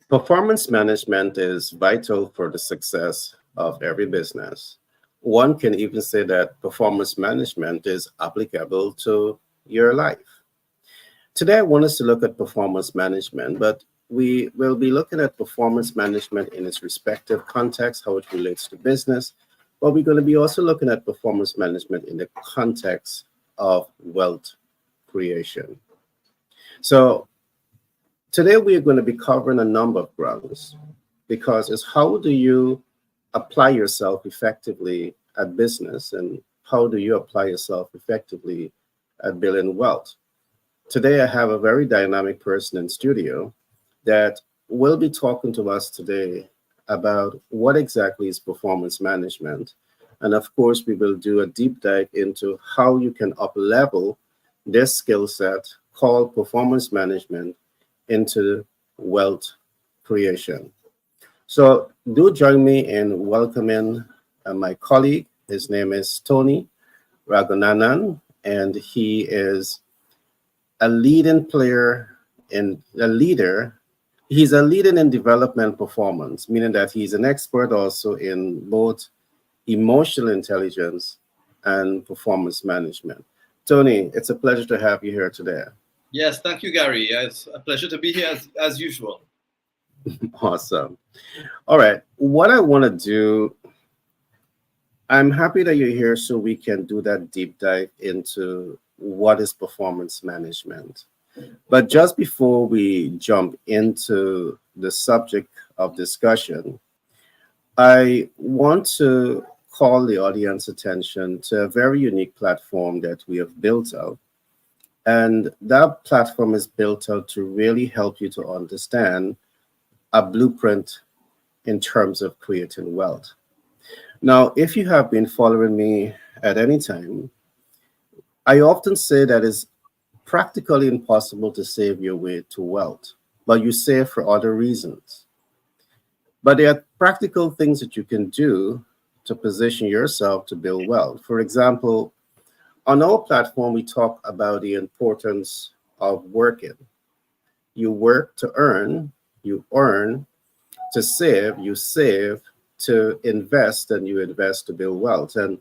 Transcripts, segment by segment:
Performance management is vital for the success of every business. One can even say that performance management is applicable to your life. Today, I want us to look at performance management, but we will be looking at performance management in its respective context, how it relates to business. But we're going to be also looking at performance management in the context of wealth creation. So, today we are going to be covering a number of grounds because it's how do you apply yourself effectively at business and how do you apply yourself effectively at building wealth. Today, I have a very dynamic person in studio that will be talking to us today about what exactly is performance management. And of course, we will do a deep dive into how you can up level this skill set called performance management into wealth creation. So, do join me in welcoming my colleague. His name is Tony Ragunanan, and he is a leading player in a leader. He's a leader in development performance, meaning that he's an expert also in both emotional intelligence and performance management. Tony, it's a pleasure to have you here today. Yes, thank you, Gary. It's a pleasure to be here as usual. Awesome. All right. What I want to do, I'm happy that you're here so we can do that deep dive into what is performance management. But just before we jump into the subject of discussion, I want to call the audience attention to a very unique platform that we have built out. And that platform is built out to really help you to understand a blueprint in terms of creating wealth. Now, if you have been following me at any time, I often say that it's practically impossible to save your way to wealth, but you save for other reasons. But there are practical things that you can do to position yourself to build wealth. For example, on our platform, we talk about the importance of working. You work to earn, you earn to save, you save to invest, and you invest to build wealth. And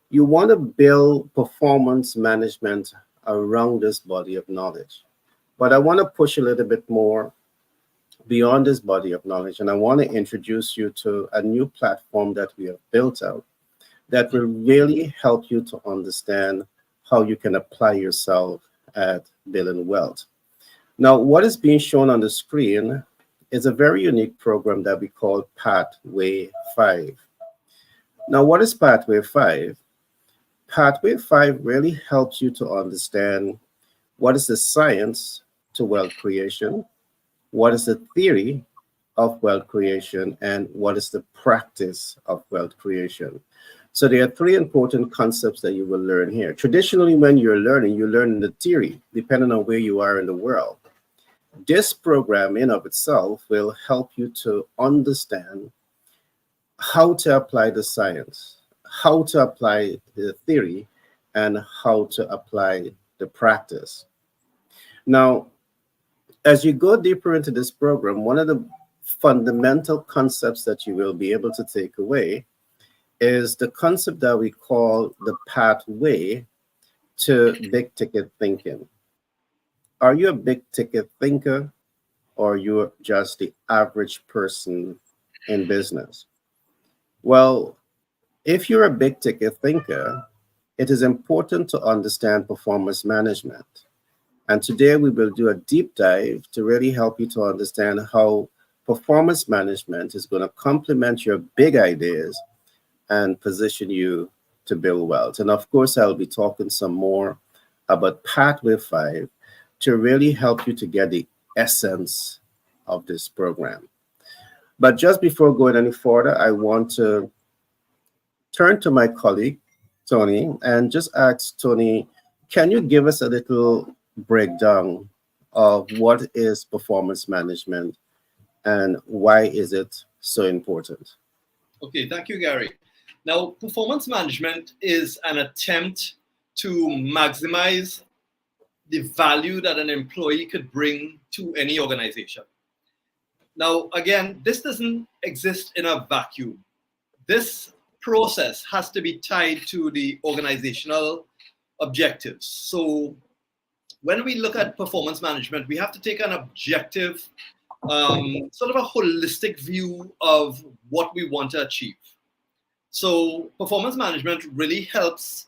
you want to build performance management around this body of knowledge. But I want to push a little bit more beyond this body of knowledge, and I want to introduce you to a new platform that we have built out that will really help you to understand how you can apply yourself at building wealth. Now, what is being shown on the screen is a very unique program that we call Pathway 5. Now, what is Pathway 5? Pathway 5 really helps you to understand what is the science to wealth creation, what is the theory of wealth creation, and what is the practice of wealth creation. So there are three important concepts that you will learn here. Traditionally, when you're learning, you learn the theory, depending on where you are in the world. This program in of itself will help you to understand how to apply the science, how to apply the theory, and how to apply the practice. Now, as you go deeper into this program, one of the fundamental concepts that you will be able to take away is the concept that we call the pathway to big ticket thinking. Are you a big ticket thinker or you're just the average person in business? Well, if you're a big ticket thinker, it is important to understand performance management. And today we will do a deep dive to really help you to understand how performance management is going to complement your big ideas and position you to build wealth. And of course, I'll be talking some more about Pathway 5 to really help you to get the essence of this program. But just before going any further, I want to turn to my colleague, Tony, and just ask Tony, can you give us a little breakdown of what is performance management and why is it so important? Okay, thank you, Gary. Now, performance management is an attempt to maximize the value that an employee could bring to any organization. Now, again, this doesn't exist in a vacuum. This process has to be tied to the organizational objectives. So when we look at performance management, we have to take an objective, sort of a holistic view of what we want to achieve. So performance management really helps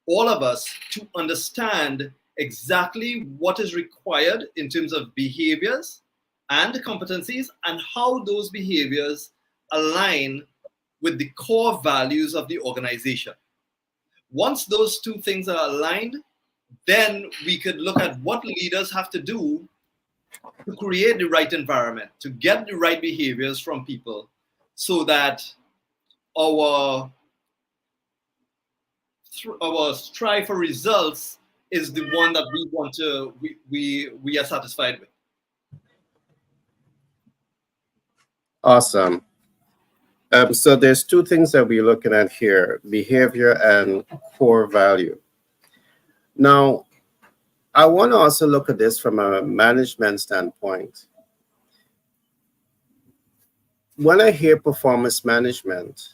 all of us to understand exactly what is required in terms of behaviors and competencies and how those behaviors align with the core values of the organization. Once those two things are aligned, then we could look at what leaders have to do to create the right environment, to get the right behaviors from people so that our our strive for results is the one that we want to we are satisfied with. Awesome. So there's two things that we're looking at here: behavior and core value. Now, I want to also look at this from a management standpoint. When I hear performance management,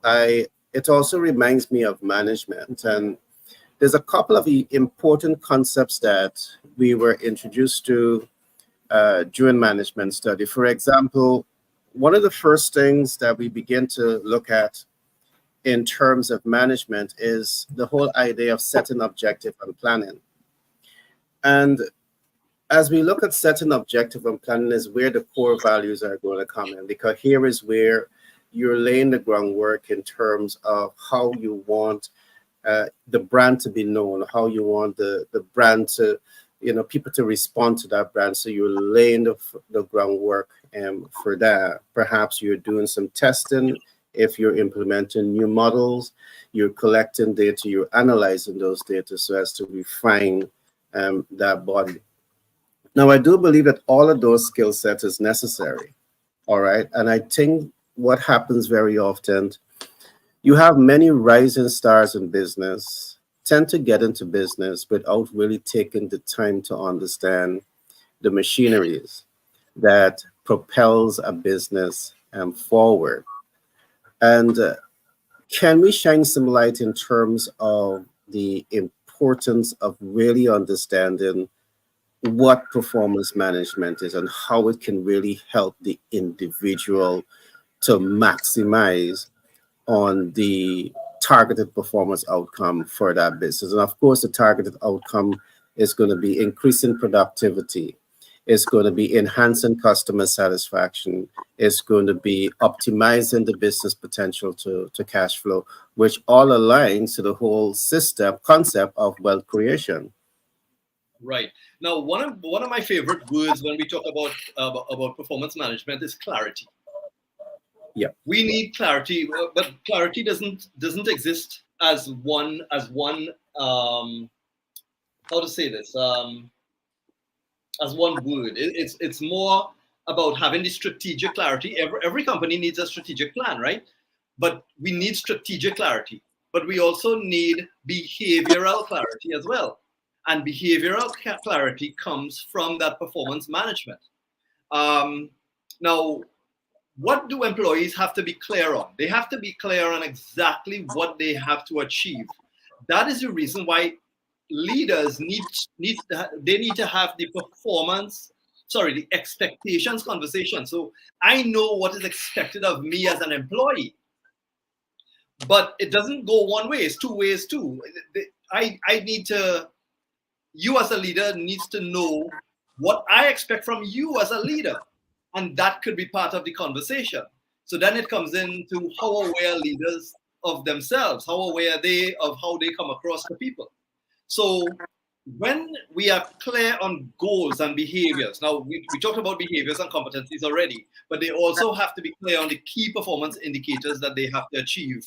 it also reminds me of management. And there's a couple of important concepts that we were introduced to during management study. For example, one of the first things that we begin to look at in terms of management is the whole idea of setting objective and planning. And as we look at setting objective and planning is where the core values are going to come in, because here is where you're laying the groundwork in terms of how you want the brand to be known, how you want the brand to, people to respond to that brand. So you're laying the groundwork for that. Perhaps you're doing some testing. If you're implementing new models, you're collecting data, you're analyzing those data so as to refine that body. Now, I do believe that all of those skill sets is necessary. All right. And I think what happens very often, you have many rising stars in business tend to get into business without really taking the time to understand the machineries that propels a business forward. And can we shine some light in terms of the importance of really understanding what performance management is and how it can really help the individual to maximize on the targeted performance outcome for that business? And of course, the targeted outcome is going to be increasing productivity. It's going to be enhancing customer satisfaction. It's going to be optimizing the business potential to cash flow, which all aligns to the whole system concept of wealth creation. Right. Now, one of my favorite words when we talk about performance management is clarity. Yeah. We need clarity, but clarity doesn't exist as one how to say this as one word. It's more about having the strategic clarity. Every company needs a strategic plan, right? But we need strategic clarity, but we also need behavioral clarity as well. And behavioral clarity comes from that performance management. Now, what do employees have to be clear on? They have to be clear on exactly what they have to achieve. That is the reason why leaders need to have the expectations conversation. So I know what is expected of me as an employee, but it doesn't go one way. It's two ways too. You as a leader needs to know what I expect from you as a leader. And that could be part of the conversation. So then it comes into how aware leaders of themselves, how aware they of how they come across to people. So when we are clear on goals and behaviors, now we talked about behaviors and competencies already, but they also have to be clear on the key performance indicators that they have to achieve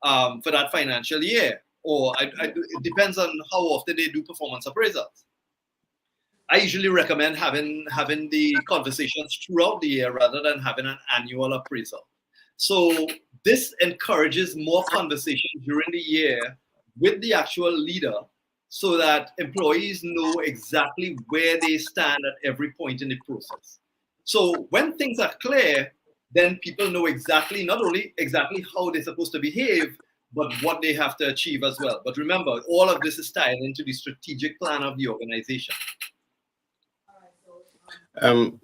for that financial year. Or it depends on how often they do performance appraisals. I usually recommend having the conversations throughout the year rather than having an annual appraisal. So this encourages more conversation during the year with the actual leader so that employees know exactly where they stand at every point in the process. So when things are clear, then people know exactly, not only exactly how they're supposed to behave, but what they have to achieve as well. But remember, all of this is tied into the strategic plan of the organization. Um,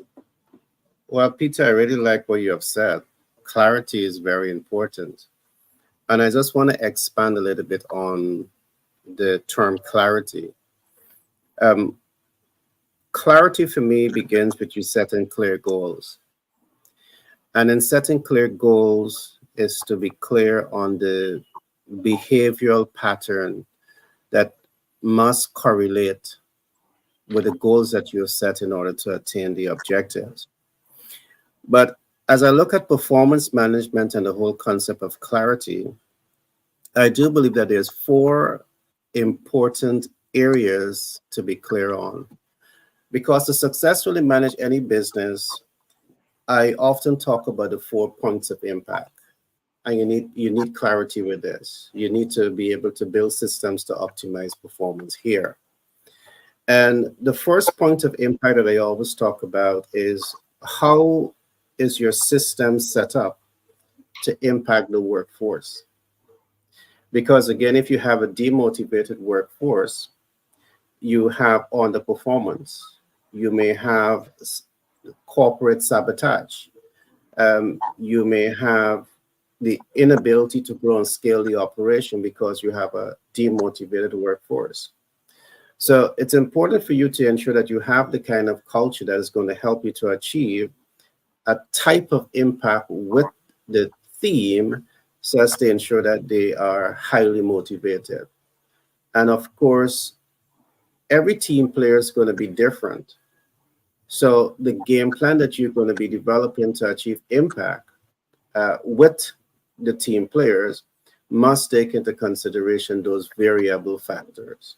well, Peter, I really like what you have said. Clarity is very important. And I just want to expand a little bit on the term clarity. Um, Clarity for me begins with you setting clear goals. And in setting clear goals is to be clear on the behavioral pattern that must correlate with the goals that you set in order to attain the objectives. But as I look at performance management and the whole concept of clarity, I do believe that there's four important areas to be clear on. Because to successfully manage any business, I often talk about the 4 points of impact. And you need clarity with this. You need to be able to build systems to optimize performance here. And the first point of impact that I always talk about is how is your system set up to impact the workforce? Because again, if you have a demotivated workforce, you have underperformance. You may have corporate sabotage. You may have the inability to grow and scale the operation because you have a demotivated workforce. So it's important for you to ensure that you have the kind of culture that is going to help you to achieve a type of impact with the theme so as to ensure that they are highly motivated. And of course, every team player is going to be different. So the game plan that you're going to be developing to achieve impact with the team players must take into consideration those variable factors.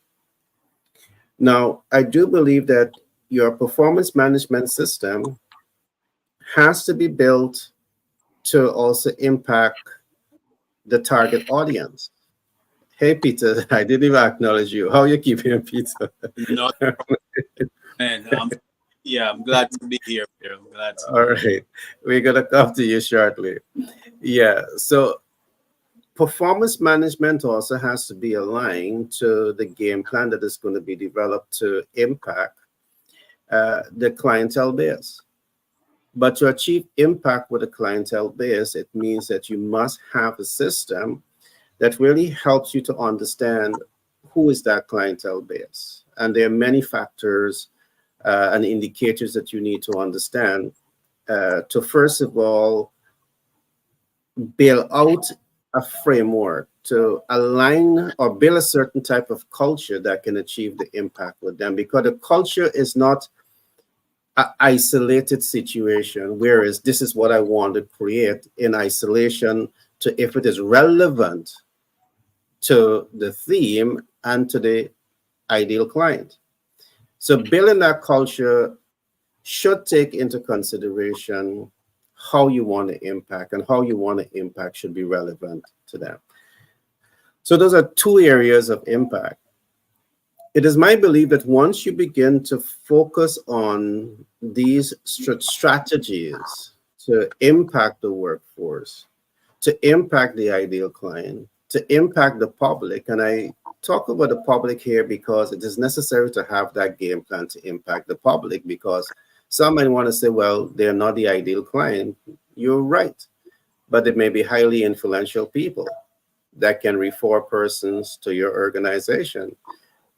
Now, I do believe that your performance management system has to be built to also impact the target audience. Hey, Peter, I didn't even acknowledge you. How are you keeping, Peter? No, man. Yeah, I'm glad to be here, Peter. I'm glad to All be here. right. We're going to come to you shortly. Yeah. So performance management also has to be aligned to the game plan that is going to be developed to impact the clientele base. But to achieve impact with a clientele base, it means that you must have a system that really helps you to understand who is that clientele base. And there are many factors and indicators that you need to understand to, first of all, build out a framework to align or build a certain type of culture that can achieve the impact with them. Because the culture is not an isolated situation, whereas this is what I want to create in isolation to if it is relevant to the theme and to the ideal client. So building that culture should take into consideration how you want to impact, and how you want to impact should be relevant to them. So those are two areas of impact. It is my belief that once you begin to focus on these strategies to impact the workforce, to impact the ideal client, to impact the public, and I talk about the public here because it is necessary to have that game plan to impact the public, because some might want to say, well, they're not the ideal client. You're right. But they may be highly influential people that can refer persons to your organization.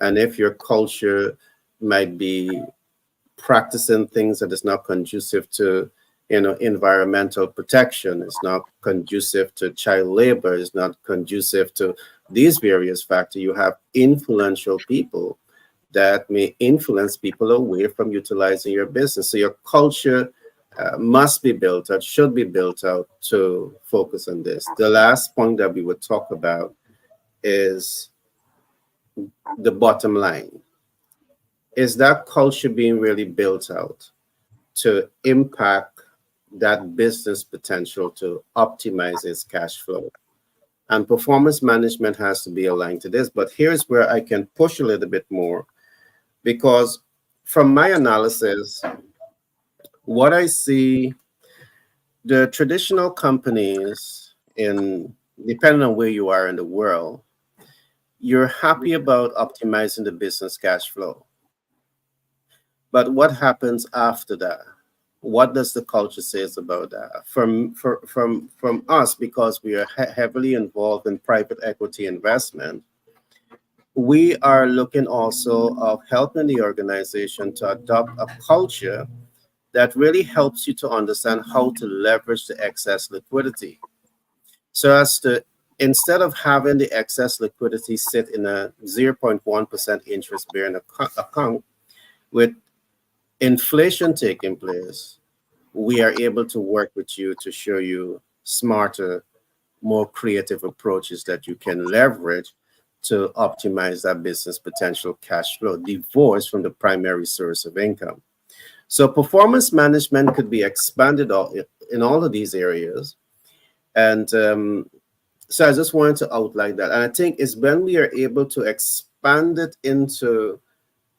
And if your culture might be practicing things that is not conducive to, environmental protection, it's not conducive to child labor, it's not conducive to these various factors, you have influential people that may influence people away from utilizing your business. So your culture must be built out, should be built out to focus on this. The last point that we would talk about is the bottom line. Is that culture being really built out to impact that business potential to optimize its cash flow? And performance management has to be aligned to this. But here's where I can push a little bit more, because from my analysis, What I see, the traditional companies, in depending on where you are in the world, you're happy about optimizing the business cash flow. But what happens after that? What does the culture says about that? From us, because we are heavily involved in private equity investment, we are looking also of helping the organization to adopt a culture that really helps you to understand how to leverage the excess liquidity. So as to, instead of having the excess liquidity sit in a 0.1% interest bearing account, with inflation taking place, we are able to work with you to show you smarter, more creative approaches that you can leverage to optimize that business potential cash flow, divorced from the primary source of income. So performance management could be expanded in all of these areas. And so I just wanted to outline that. And I think it's when we are able to expand it into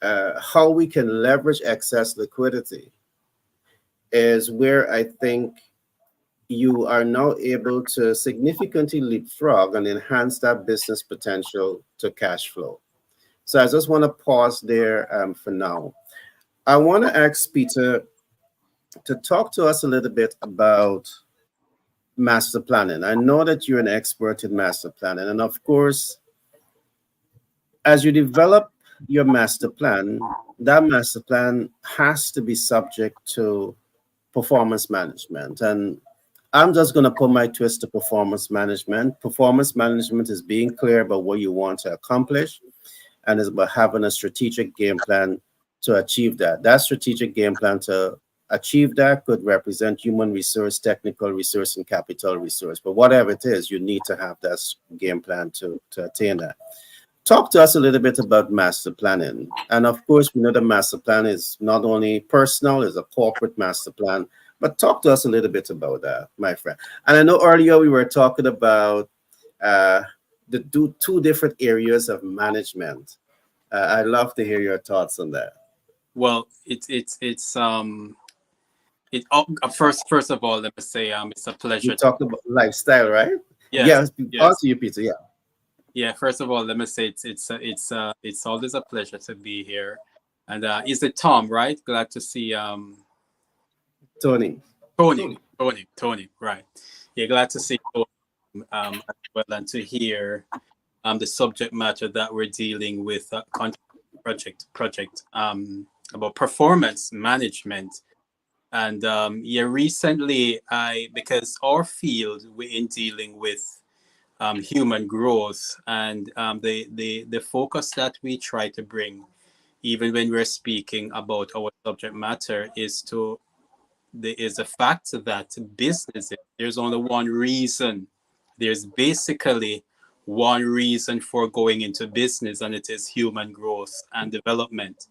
how we can leverage excess liquidity is where I think you are now able to significantly leapfrog and enhance that business potential to cash flow. So I just want to pause there for now. I want to ask Peter to talk to us a little bit about master planning. I know that you're an expert in master planning, and of course, as you develop your master plan, that master plan has to be subject to performance management. And I'm just going to put my twist to performance management. Performance management is being clear about what you want to accomplish, and it's about having a strategic game plan to achieve that. That strategic game plan to achieve that could represent human resource, technical resource, and capital resource. But whatever it is, you need to have that game plan to attain that. Talk to us a little bit about master planning. And of course, we know the master plan is not only personal, it's a corporate master plan. But talk to us a little bit about that, my friend. And I know earlier we were talking about uh, the two different areas of management. I'd love to hear your thoughts on that. Well, it first of all, let me say it's a You pleasure. talked about lifestyle, right? Yes, Yes, on yes. to you, Peter. Yeah. Yeah, first of all, let me say it's always a pleasure to be here. And is it Tom, right? Glad to see Tony. Tony, right. Yeah, glad to see you as well, and to hear the subject matter that we're dealing with, project about performance management. And yeah, recently because our field we're in dealing with human growth, and the focus that we try to bring, even when we're speaking about our subject matter, is to there is a fact that businesses, there's only one reason. There's basically one reason for going into business, and it is human growth and development.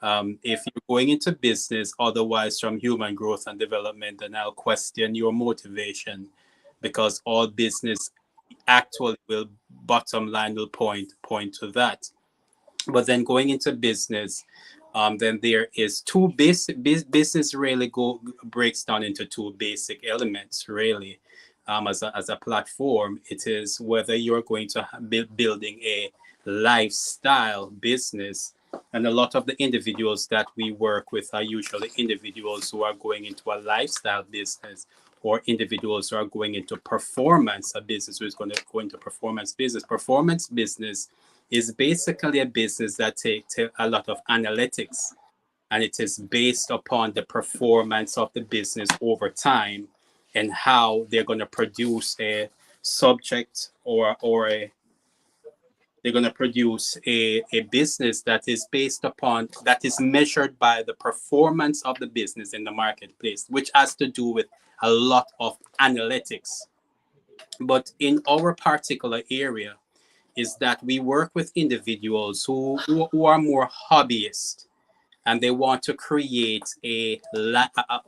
If you're going into business otherwise from human growth and development, then I'll question your motivation, because all business actually will, bottom line, will point to that. But then going into business, then there is two basic business really go breaks down into two basic elements really. As a platform, it is whether you're going to building a lifestyle business, and a lot of the individuals that we work with are usually individuals who are going into a lifestyle business, or individuals who are going into performance, a business who is going to go into performance business. Performance business is basically a business that takes a lot of analytics, and it is based upon the performance of the business over time, and how they're going to produce a subject, or they're going to produce a business that is based upon, that is measured by the performance of the business in the marketplace, which has to do with a lot of analytics. But in our particular area, is that we work with individuals who are more hobbyists, and they want to create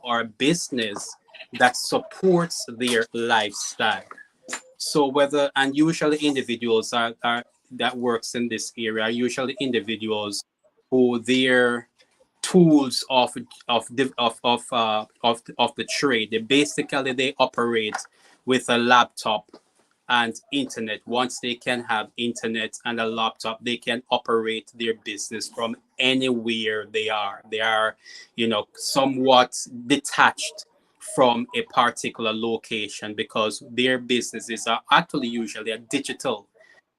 or a business that supports their lifestyle. So whether, and usually individuals are that works in this area are usually individuals who their tools of the trade. They operate with a laptop and internet. Once they can have internet and a laptop, they can operate their business from anywhere they are. They are, somewhat detached from a particular location because their businesses are actually usually a digital.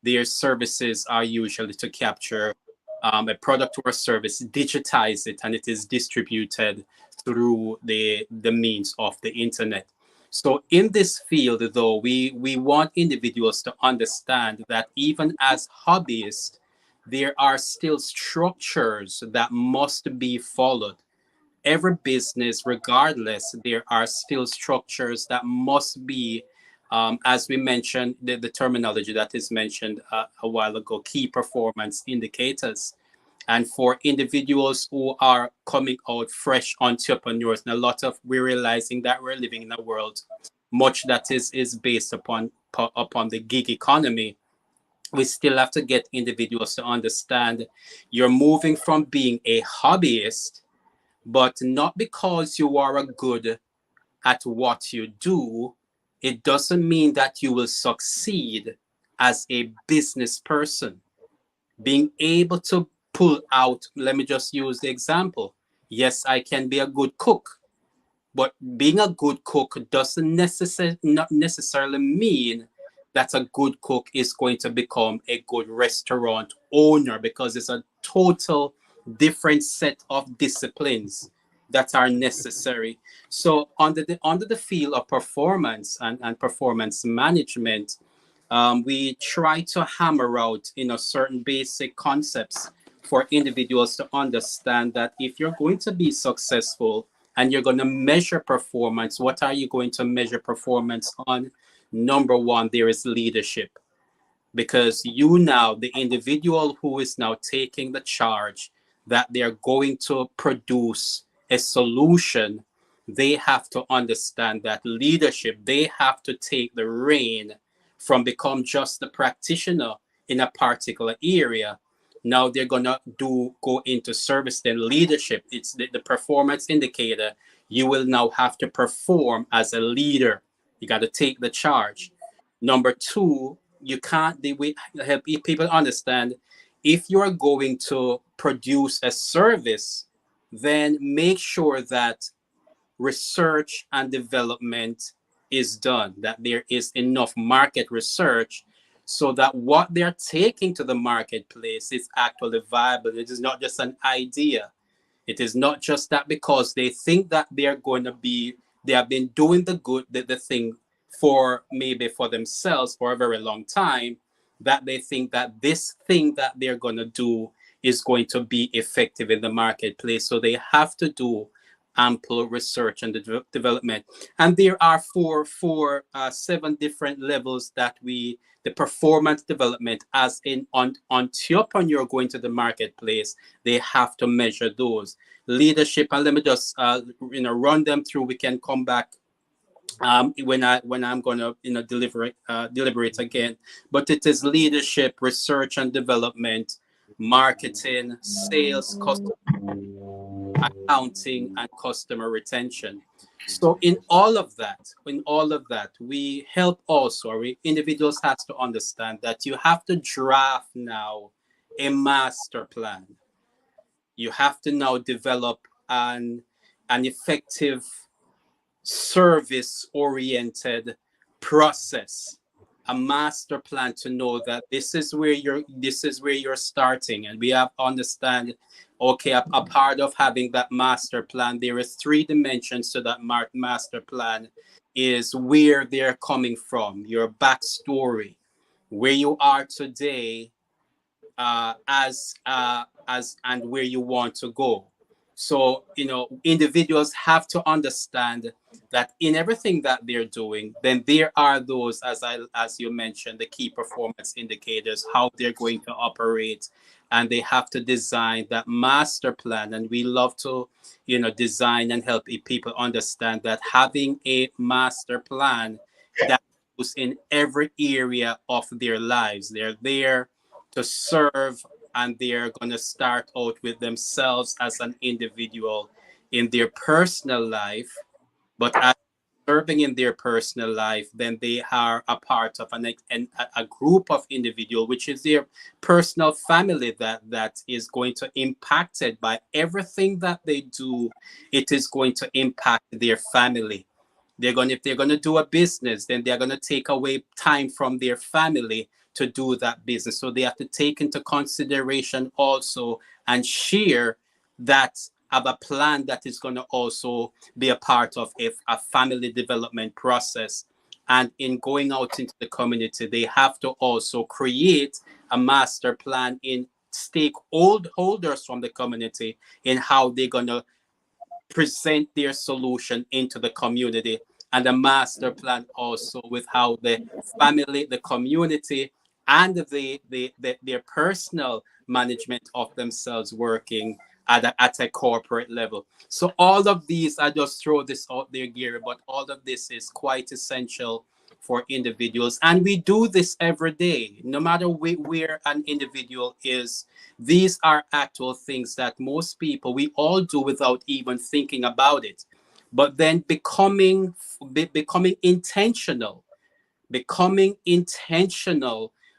Their services are usually to capture a product or a service, digitize it, and it is distributed through the means of the internet. So in this field, though, we want individuals to understand that even as hobbyists, there are still structures that must be followed. Every business, regardless, there are still structures that must be, as we mentioned, the terminology that is mentioned a while ago, key performance indicators. And for individuals who are coming out fresh entrepreneurs, and a lot of we're realizing that we're living in a world much that is based upon the gig economy. We still have to get individuals to understand you're moving from being a hobbyist, but not because you are a good at what you do, it doesn't mean that you will succeed as a business person. Being able to pull out, let me just use the example. Yes, I can be a good cook, but being a good cook doesn't not necessarily mean that a good cook is going to become a good restaurant owner, because it's a total different set of disciplines that are necessary. So under the field of performance and performance management, we try to hammer out certain basic concepts for individuals to understand that if you're going to be successful and you're going to measure performance, what are you going to measure performance on? Number one, there is leadership, because you now, the individual who is now taking the charge, that they're going to produce a solution, they have to understand that leadership, they have to take the reign from become just the practitioner in a particular area. Now they're gonna go into service, then leadership. It's the performance indicator. You will now have to perform as a leader. You got to take the charge. Number two, you can't we help people understand, if you are going to produce a service, then make sure that research and development is done, that there is enough market research so that what they're taking to the marketplace is actually viable. It is not just an idea. It is not just that because they think that they have been doing the thing for maybe for themselves for a very long time, that they think that this thing that they're going to do is going to be effective in the marketplace. So they have to do ample research and development. And there are seven different levels that the performance development, as in on top when you're going to the marketplace, they have to measure those. Leadership, and let me just run them through. We can come back when I'm going to deliberate again. But it is leadership, research and development, marketing, sales, customer accounting, and customer retention. So in all of that, we help also, individuals has to understand that you have to draft now a master plan. You have to now develop an effective service oriented process, a master plan, to know that this is where you're starting. And we have to understand, okay, a part of having that master plan, there is three dimensions to that master plan. Is where they're coming from, your backstory, where you are today, as and where you want to go. So individuals have to understand that in everything that they're doing, then there are those, as you mentioned, the key performance indicators, how they're going to operate, and they have to design that master plan. And we love to design and help people understand that having a master plan that goes in every area of their lives. They're there to serve and they're going to start out with themselves as an individual in their personal life, but as serving in their personal life, then they are a part of a group of individual, which is their personal family that is going to impacted by everything that they do. It is going to impact their family. If they're going to do a business, then they're going to take away time from their family to do that business. So they have to take into consideration also and share that, have a plan that is going to also be a part of a family development process. And in going out into the community, they have to also create a master plan in stakeholders from the community in how they're going to present their solution into the community, and a master plan also with how the family, the community, and their personal management of themselves working at a corporate level. So all of these, I just throw this out there, Gary, but all of this is quite essential for individuals. And we do this every day, no matter where an individual is. These are actual things that most people, we all do without even thinking about it. But then becoming intentional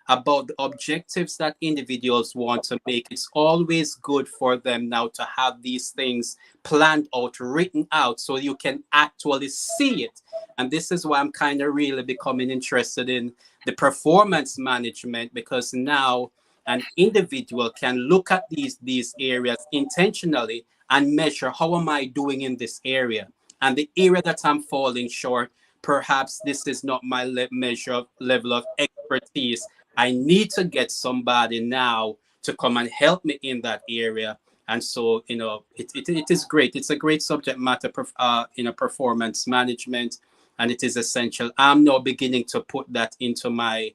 about the objectives that individuals want to make. It's always good for them now to have these things planned out, written out, so you can actually see it. And this is why I'm kind of really becoming interested in the performance management, because now an individual can look at these areas intentionally and measure, how am I doing in this area? And the area that I'm falling short, perhaps this is not my level of expertise. I need to get somebody now to come and help me in that area. And so, it is great. It's a great subject matter, performance management, and it is essential. I'm now beginning to put that into my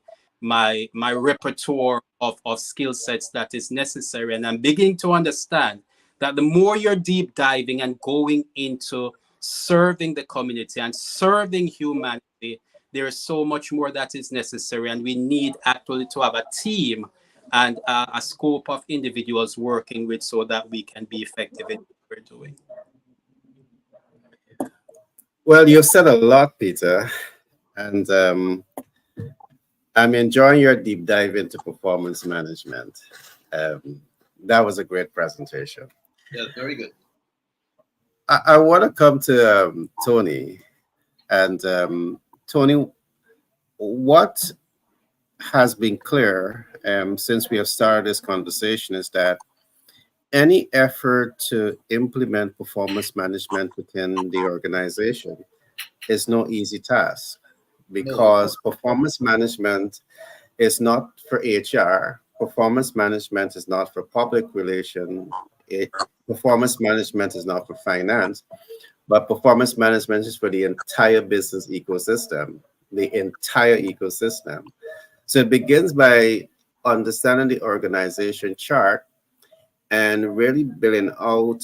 repertoire of skill sets that is necessary. And I'm beginning to understand that the more you're deep diving and going into serving the community and serving humanity, there is so much more that is necessary. And we need actually to have a team and a scope of individuals working with, so that we can be effective in what we're doing. Well, you've said a lot, Peter, and I'm enjoying your deep dive into performance management. That was a great presentation. Yeah, very good. I want to come to Tony. And Tony, what has been clear since we have started this conversation is that any effort to implement performance management within the organization is no easy task, because performance management is not for HR. Performance management is not for public relations. Performance management is not for finance, but performance management is for the entire business ecosystem, the entire ecosystem. So it begins by understanding the organization chart and really building out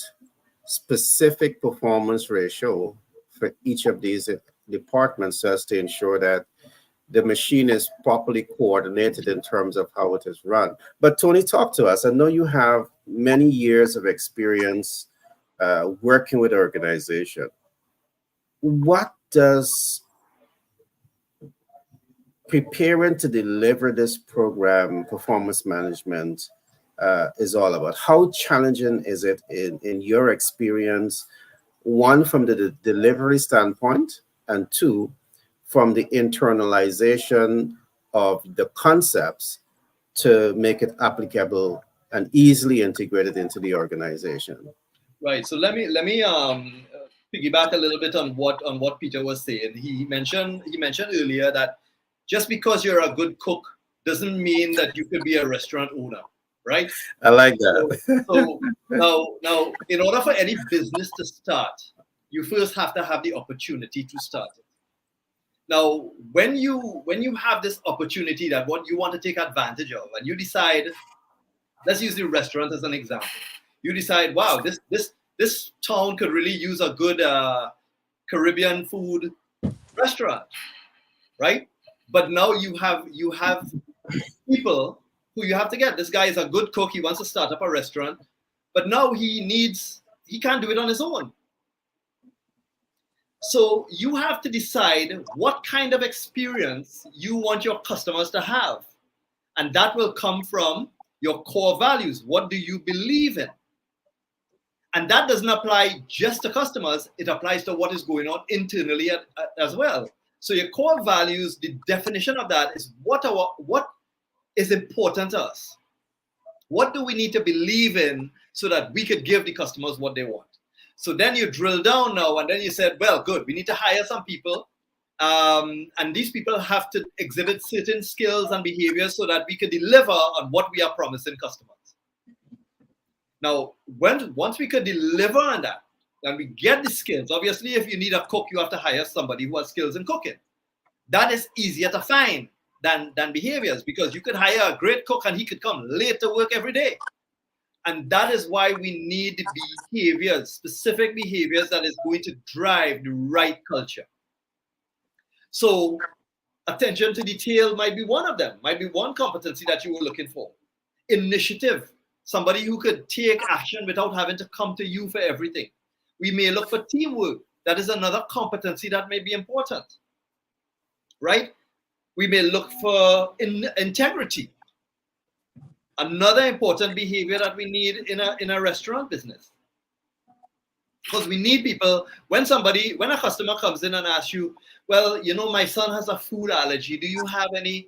specific performance ratio for each of these departments, so as to ensure that the machine is properly coordinated in terms of how it is run. But Tony, talk to us. I know you have many years of experience working with organization. What does preparing to deliver this program, performance management, is all about? How challenging is it in your experience, one, from the delivery standpoint, and two, from the internalization of the concepts to make it applicable and easily integrated into the organization? Right. So let me piggyback a little bit on what Peter was saying. He mentioned earlier that just because you're a good cook doesn't mean that you could be a restaurant owner, right? I like that. So now, in order for any business to start, you first have to have the opportunity to start it. Now, when you have this opportunity that what you want to take advantage of, and you decide, let's use the restaurant as an example. You decide, wow, this town could really use a good Caribbean food restaurant, right? But now you have people who you have to get. This guy is a good cook. He wants to start up a restaurant, but now he can't do it on his own. So you have to decide what kind of experience you want your customers to have. And that will come from your core values. What do you believe in? And that doesn't apply just to customers. It applies to what is going on internally as well. So your core values, the definition of that is what is important to us. What do we need to believe in so that we could give the customers what they want? So then you drill down now, and then you said, well, good, we need to hire some people. And these people have to exhibit certain skills and behaviors so that we can deliver on what we are promising customers. Now, once we can deliver on that, and we get the skills, obviously, if you need a cook, you have to hire somebody who has skills in cooking. That is easier to find than behaviors, because you could hire a great cook and he could come late to work every day. And that is why we need behaviors, specific behaviors that is going to drive the right culture. So attention to detail might be one of them, might be one competency that you were looking for. Initiative, somebody who could take action without having to come to you for everything. We may look for teamwork. That is another competency that may be important, right? We may look for integrity. Another important behavior that we need in a restaurant business. Because we need people, when a customer comes in and asks you, well, you know, my son has a food allergy. Do you have any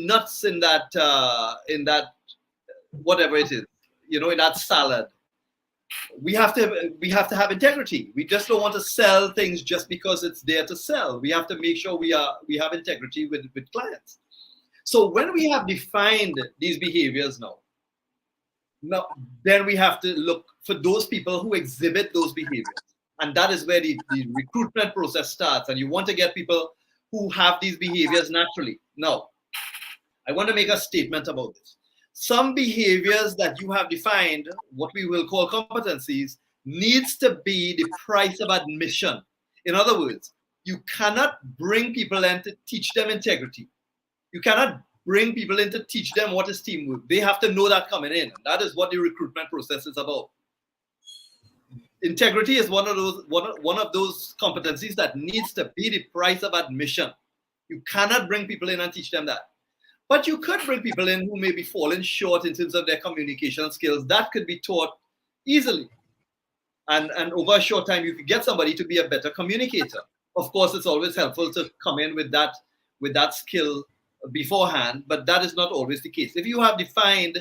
nuts in that whatever it is, you know, in that salad? We have to have integrity. We just don't want to sell things just because it's there to sell. We have to make sure we have integrity with clients. So when we have defined these behaviors now, then we have to look for those people who exhibit those behaviors. And that is where the recruitment process starts. And you want to get people who have these behaviors naturally. Now, I want to make a statement about this. Some behaviors that you have defined, what we will call competencies, needs to be the price of admission. In other words, you cannot bring people in to teach them integrity. You cannot bring people in to teach them what is teamwork. They have to know that coming in. And that is what the recruitment process is about. Integrity is one of those competencies that needs to be the price of admission. You cannot bring people in and teach them that. But you could bring people in who may be falling short in terms of their communication skills. That could be taught easily. And over a short time, you could get somebody to be a better communicator. Of course, it's always helpful to come in with that skill beforehand, but that is not always the case. If you have defined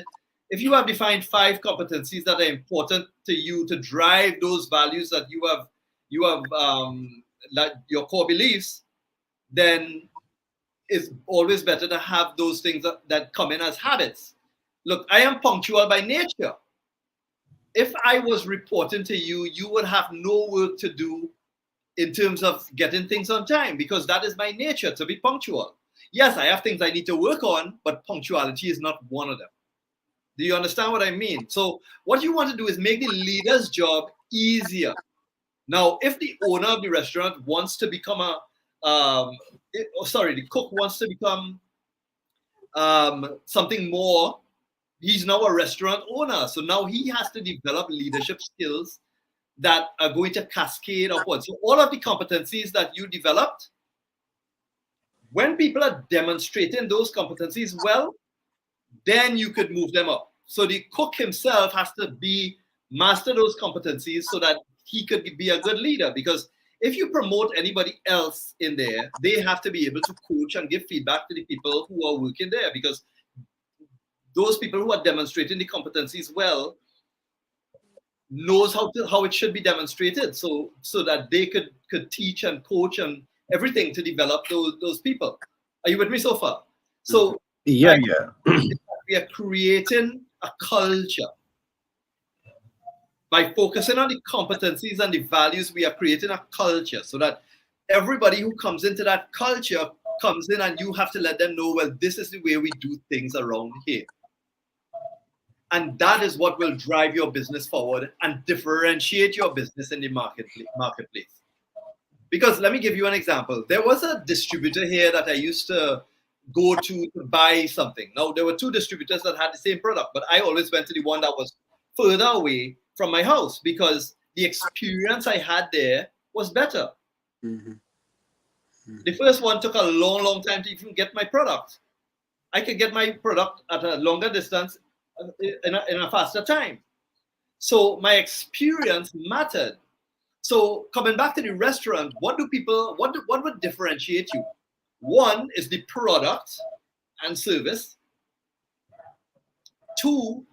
5 competencies that are important to you to drive those values that you have like your core beliefs, then it's always better to have those things that come in as habits. Look, I am punctual by nature. If I was reporting to you, you would have no work to do in terms of getting things on time, because that is my nature, to be punctual. Yes, I have things I need to work on, but punctuality is not one of them. Do you understand what I mean? So what you want to do is make the leader's job easier. Now, if the owner of the restaurant wants to become the cook wants to become something more, he's now a restaurant owner. So now he has to develop leadership skills that are going to cascade upwards. So all of the competencies that you developed, when people are demonstrating those competencies well, then you could move them up. So the cook himself has to master those competencies so that he could be a good leader. Because if you promote anybody else in there, they have to be able to coach and give feedback to the people who are working there, because those people who are demonstrating the competencies well knows how it should be demonstrated, so that they could teach and coach and everything to develop those people. Are you with me so far? So yeah. We are creating a culture. By focusing on the competencies and the values, we are creating a culture so that everybody who comes into that culture comes in, and you have to let them know, well, this is the way we do things around here. And that is what will drive your business forward and differentiate your business in the marketplace. Because let me give you an example. There was a distributor here that I used to go to buy something. Now, there were two distributors that had the same product, but I always went to the one that was further away from my house because the experience I had there was better. Mhm. The first one took a long, long time to even get my product. I could get my product at a longer distance in a faster time. So my experience mattered. So coming back to the restaurant, what would differentiate you? One is the product and service. Two,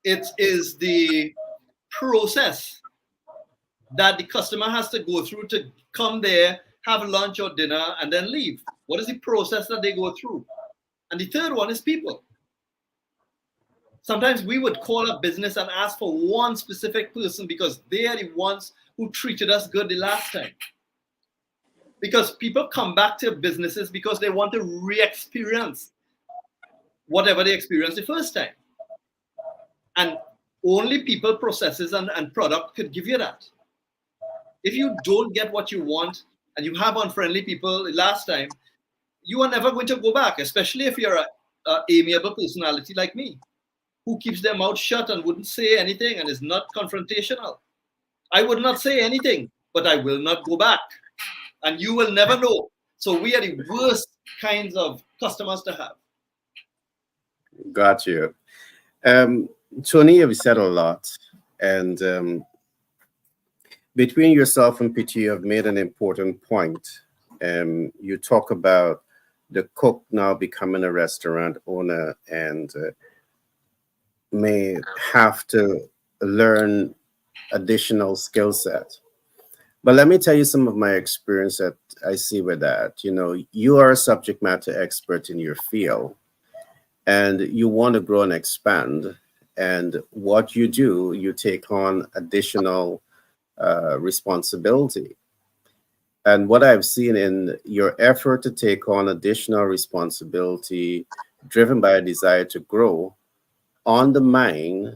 it is the process that the customer has to go through to come there, have lunch or dinner, and then leave. What is the process that they go through? And the third one is people. Sometimes we would call up business and ask for one specific person because they are the ones who treated us good the last time. Because people come back to businesses because they want to re-experience whatever they experienced the first time. And only people, processes, and product could give you that. If you don't get what you want and you have unfriendly people the last time, you are never going to go back, especially if you're an amiable personality like me, who keeps their mouth shut and wouldn't say anything and is not confrontational. I would not say anything, but I will not go back. And you will never know. So we are the worst kinds of customers to have. Got you. Tony, you've said a lot. And between yourself and PT, you have made an important point. You talk about the cook now becoming a restaurant owner and may have to learn additional skill set. But let me tell you some of my experience that I see with that. You know, you are a subject matter expert in your field and you want to grow and expand. And what you do, you take on additional responsibility. And what I've seen in your effort to take on additional responsibility driven by a desire to grow undermine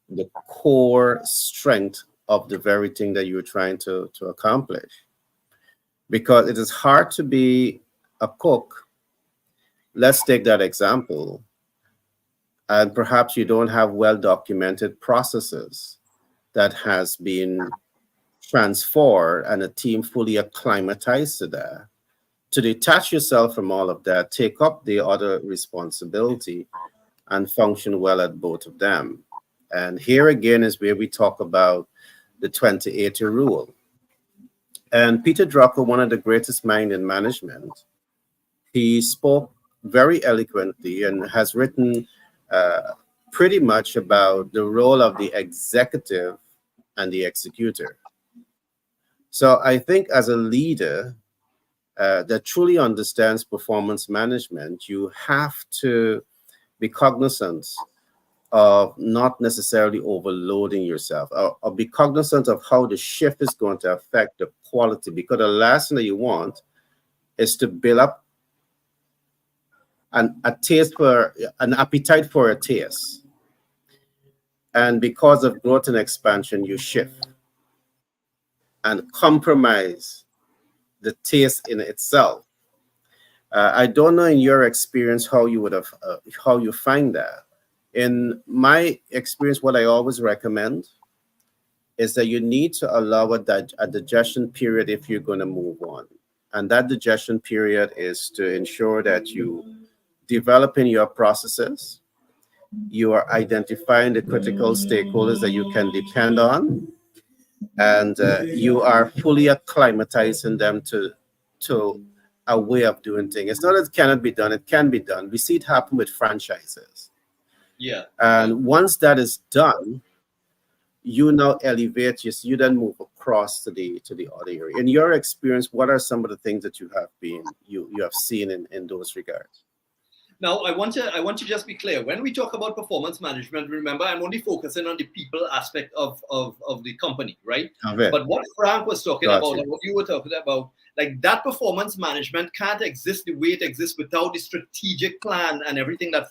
the core strength of the very thing that you're trying to accomplish. Because it is hard to be a cook. Let's take that example. And perhaps you don't have well documented processes that has been transformed and a team fully acclimatized to that. To detach yourself from all of that, take up the other responsibility and function well at both of them. And here again is where we talk about the 2080 rule. And Peter Drucker, one of the greatest minds in management, he spoke very eloquently and has written pretty much about the role of the executive and the executor. So I think as a leader that truly understands performance management, you have to be cognizant of not necessarily overloading yourself or be cognizant of how the shift is going to affect the quality, because the last thing that you want is to build up an appetite for a taste. And because of growth and expansion, you shift and compromise the taste in itself. I don't know in your experience how you would have how you find that. In my experience, what I always recommend is that you need to allow a digestion period if you're going to move on. And that digestion period is to ensure that you develop in your processes, you are identifying the critical stakeholders that you can depend on, and you are fully acclimatizing them to a way of doing things. It's not that it cannot be done, it can be done. We see it happen with franchises. Yeah. And once that is done, you now elevate, you then move across to the other area. In your experience, what are some of the things that you have seen in those regards? Now, I want to just be clear. When we talk about performance management, remember, I'm only focusing on the people aspect of the company, right? But what Frank was talking about and what you were talking about, like that performance management can't exist the way it exists without the strategic plan and everything that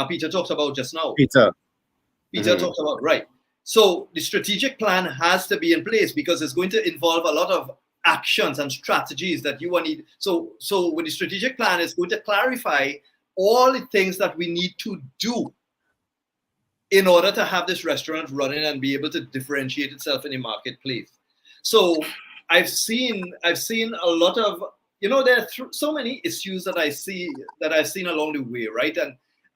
Peter talked about just now. Peter talked about, right. So the strategic plan has to be in place because it's going to involve a lot of actions and strategies that you want need. So with the strategic plan, it's going to clarify all the things that we need to do in order to have this restaurant running and be able to differentiate itself in the marketplace. So I've seen a lot of, there are so many issues that I've seen along the way, right?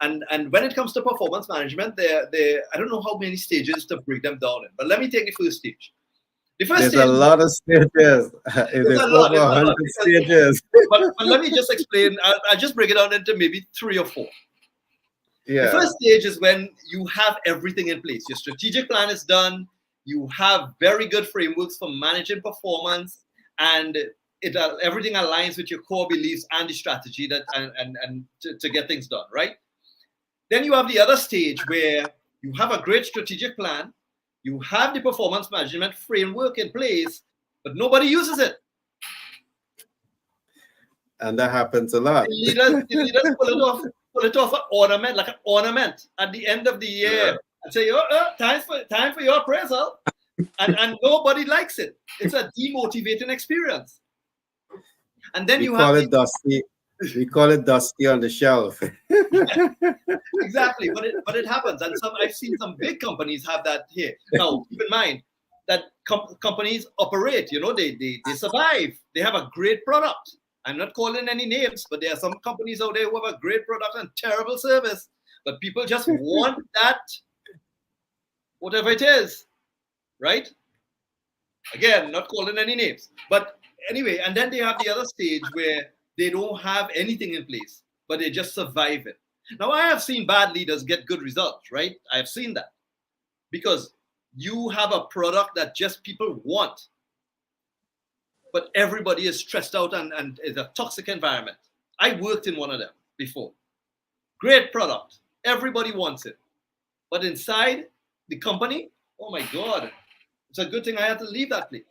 And when it comes to performance management, there I don't know how many stages to break them down in, but let me take the first stage. The first There's stage, a lot of stages. There's over 100 stages. But let me just explain. I'll just break it down into maybe 3 or 4. Yeah. The first stage is when you have everything in place. Your strategic plan is done. You have very good frameworks for managing performance, and everything aligns with your core beliefs and the strategy to get things done, right? Then you have the other stage where you have a great strategic plan, you have the performance management framework in place, but nobody uses it. And that happens a lot. The leaders pull it off an ornament, like an ornament at the end of the year, and say, time for your appraisal. And nobody likes it. It's a demotivating experience. And then you call it dusty. We call it dusty on the shelf. Exactly, but it happens, and I've seen some big companies have that here. Now, keep in mind that companies operate. They survive. They have a great product. I'm not calling any names, but there are some companies out there who have a great product and terrible service, but people just want that, whatever it is, right? Again, not calling any names, but anyway, and then they have the other stage where they don't have anything in place, but they just survive it. Now, I have seen bad leaders get good results, right? I have seen that because you have a product that just people want, but everybody is stressed out and it's a toxic environment. I worked in one of them before. Great product. Everybody wants it. But inside the company, oh my God, it's a good thing I had to leave that place.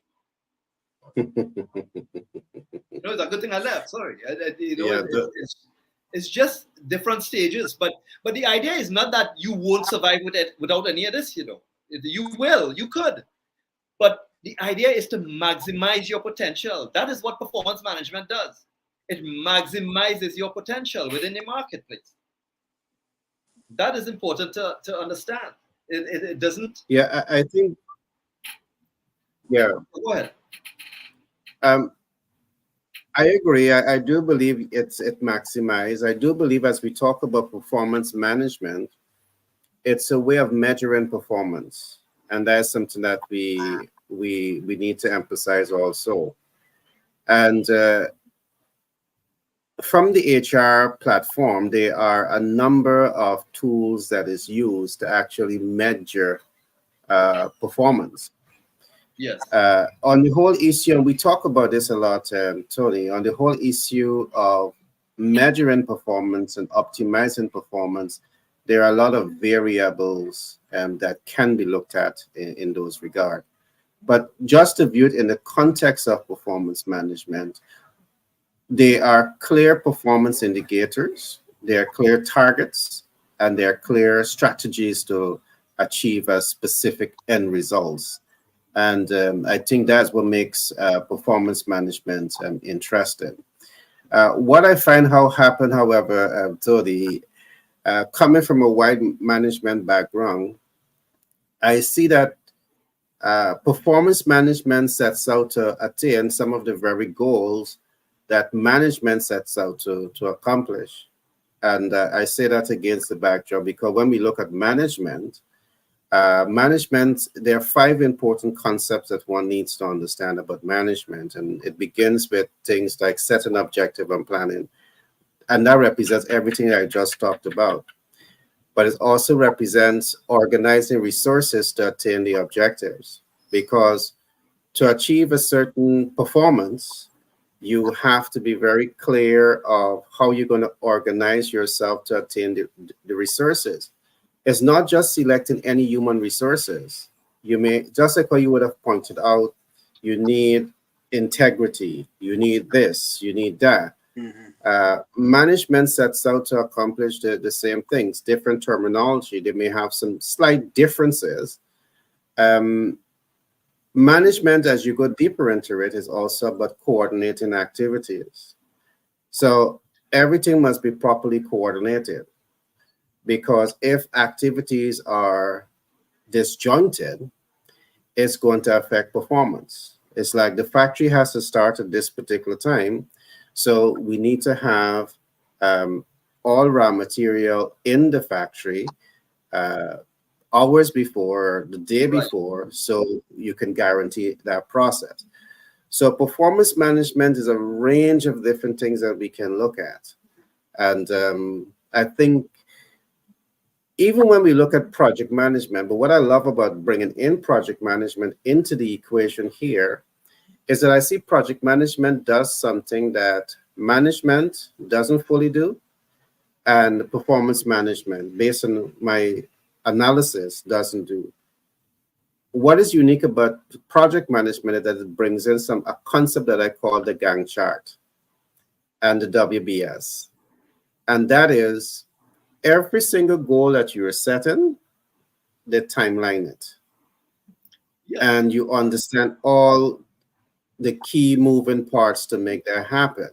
It's a good thing I left. Sorry. It's just different stages. But the idea is not that you won't survive without any of this, You will, you could. But the idea is to maximize your potential. That is what performance management does. It maximizes your potential within the marketplace. That is important to understand. It doesn't. Yeah, I think. Yeah. Go ahead. I agree. I do believe it maximizes. I do believe as we talk about performance management, it's a way of measuring performance, and that's something that we need to emphasize also. And from the HR platform, there are a number of tools that is used to actually measure performance. Yes. On the whole issue, and we talk about this a lot, Tony, on the whole issue of measuring performance and optimizing performance, there are a lot of variables that can be looked at in those regards. But just to view it in the context of performance management, there are clear performance indicators, there are clear targets, and there are clear strategies to achieve a specific end results. And I think that's what makes performance management interesting. What I find happen, however, Tony, coming from a wide management background, I see that performance management sets out to attain some of the very goals that management sets out to accomplish. And I say that against the backdrop because when we look at management, there are 5 important concepts that one needs to understand about management. And it begins with things like setting objective and planning. And that represents everything I just talked about. But it also represents organizing resources to attain the objectives. Because to achieve a certain performance, you have to be very clear of how you're going to organize yourself to attain the resources. It's not just selecting any human resources. You may, just like what you would have pointed out, you need integrity, you need this, you need that. Management sets out to accomplish the same things, different terminology. They may have some slight differences. Management, as you go deeper into it, is also about coordinating activities. So everything must be properly coordinated, because if activities are disjointed, it's going to affect performance. It's like the factory has to start at this particular time. So we need to have all raw material in the factory uh, hours before, the day Right. before, so you can guarantee that process. So performance management is a range of different things that we can look at. And I think even when we look at project management, but what I love about bringing in project management into the equation here is that I see project management does something that management doesn't fully do, and performance management, based on my analysis, doesn't do. What is unique about project management is that it brings in a concept that I call the Gantt chart and the WBS. And that is every single goal that you're setting, they timeline it. Yeah. And you understand all the key moving parts to make that happen.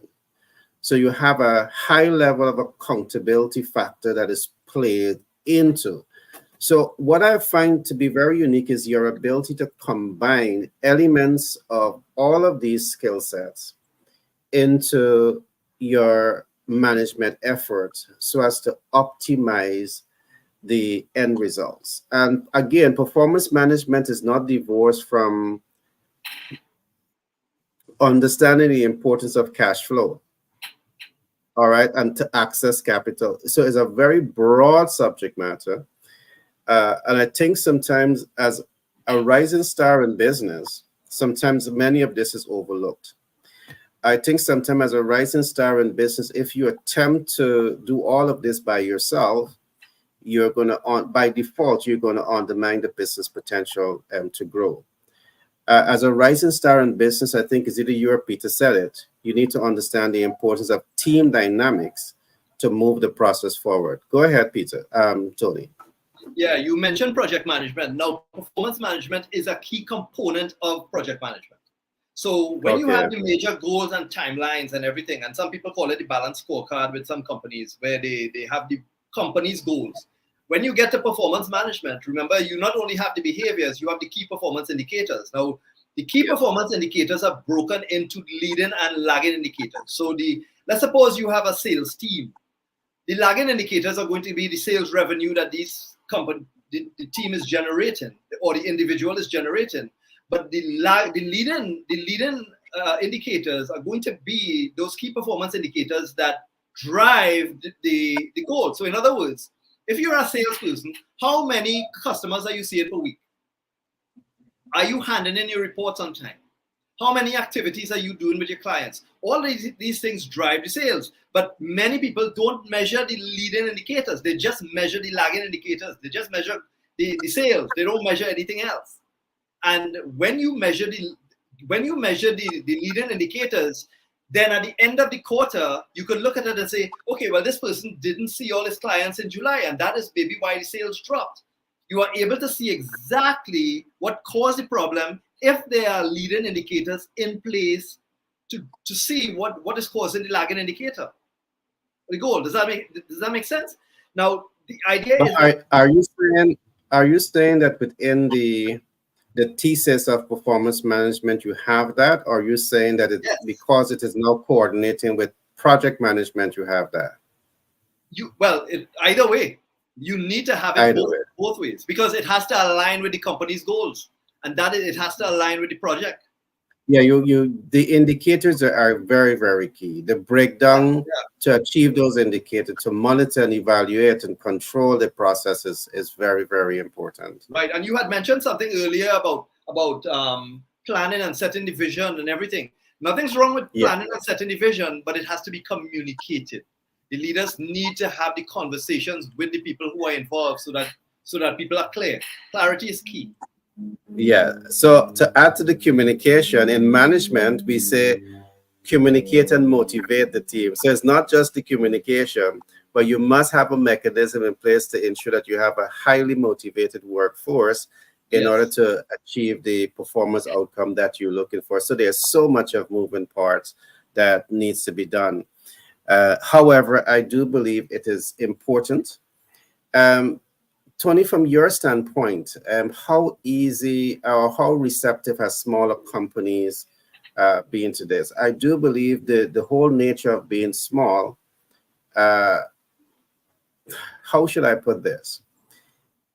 So you have a high level of accountability factor that is played into. So what I find to be very unique is your ability to combine elements of all of these skill sets into your management efforts so as to optimize the end results. And again, performance management is not divorced from understanding the importance of cash flow, all right, and to access capital. So it's a very broad subject matter. And I think sometimes as a rising star in business, sometimes many of this is overlooked. I think sometimes as a rising star in business, if you attempt to do all of this by yourself, you're going to, by default, you're going to undermine the business potential to grow. As a rising star in business, I think it's either you or Peter said it. You need to understand the importance of team dynamics to move the process forward. Go ahead, Peter. Tony. Yeah, you mentioned project management. Now, performance management is a key component of project management. So when you have the major goals and timelines and everything, and some people call it the balanced scorecard with some companies where they have the company's goals. When you get to performance management, remember, you not only have the behaviors, you have the key performance indicators. Now, the key performance indicators are broken into leading and lagging indicators. So let's suppose you have a sales team. The lagging indicators are going to be the sales revenue that the team is generating or the individual is generating. But the leading indicators are going to be those key performance indicators that drive the goal. So in other words, if you're a salesperson, how many customers are you seeing per week? Are you handing in your reports on time? How many activities are you doing with your clients? All these things drive the sales. But many people don't measure the leading indicators. They just measure the lagging indicators. They just measure the sales. They don't measure anything else. And when you measure the leading indicators, then at the end of the quarter, you could look at it and say, okay, well, this person didn't see all his clients in July, and that is maybe why the sales dropped. You are able to see exactly what caused the problem if there are leading indicators in place to see what is causing the lagging indicator. The goal. Does that make sense? Now, the idea is are you saying that within the thesis of performance management you have that, or are you saying that yes. Because it is now coordinating with project management you have that? Either way, you need to have it both ways, because it has to align with the company's goals, and it has to align with the project. Yeah, the indicators are very, very key. The breakdown to achieve those indicators, to monitor and evaluate and control the processes is very, very important. Right, and you had mentioned something earlier about planning and setting the vision and everything. Nothing's wrong with planning and setting the vision, but it has to be communicated. The leaders need to have the conversations with the people who are involved so that people are clear. Clarity is key. Yeah. So to add to the communication in management, we say communicate and motivate the team. So it's not just the communication, but you must have a mechanism in place to ensure that you have a highly motivated workforce in order Yes. to achieve the performance outcome that you're looking for. So there's so much of moving parts that needs to be done. However, I do believe it is important. Um, Tony, from your standpoint, how easy or how receptive has smaller companies been to this? I do believe the whole nature of being small, uh, how should I put this?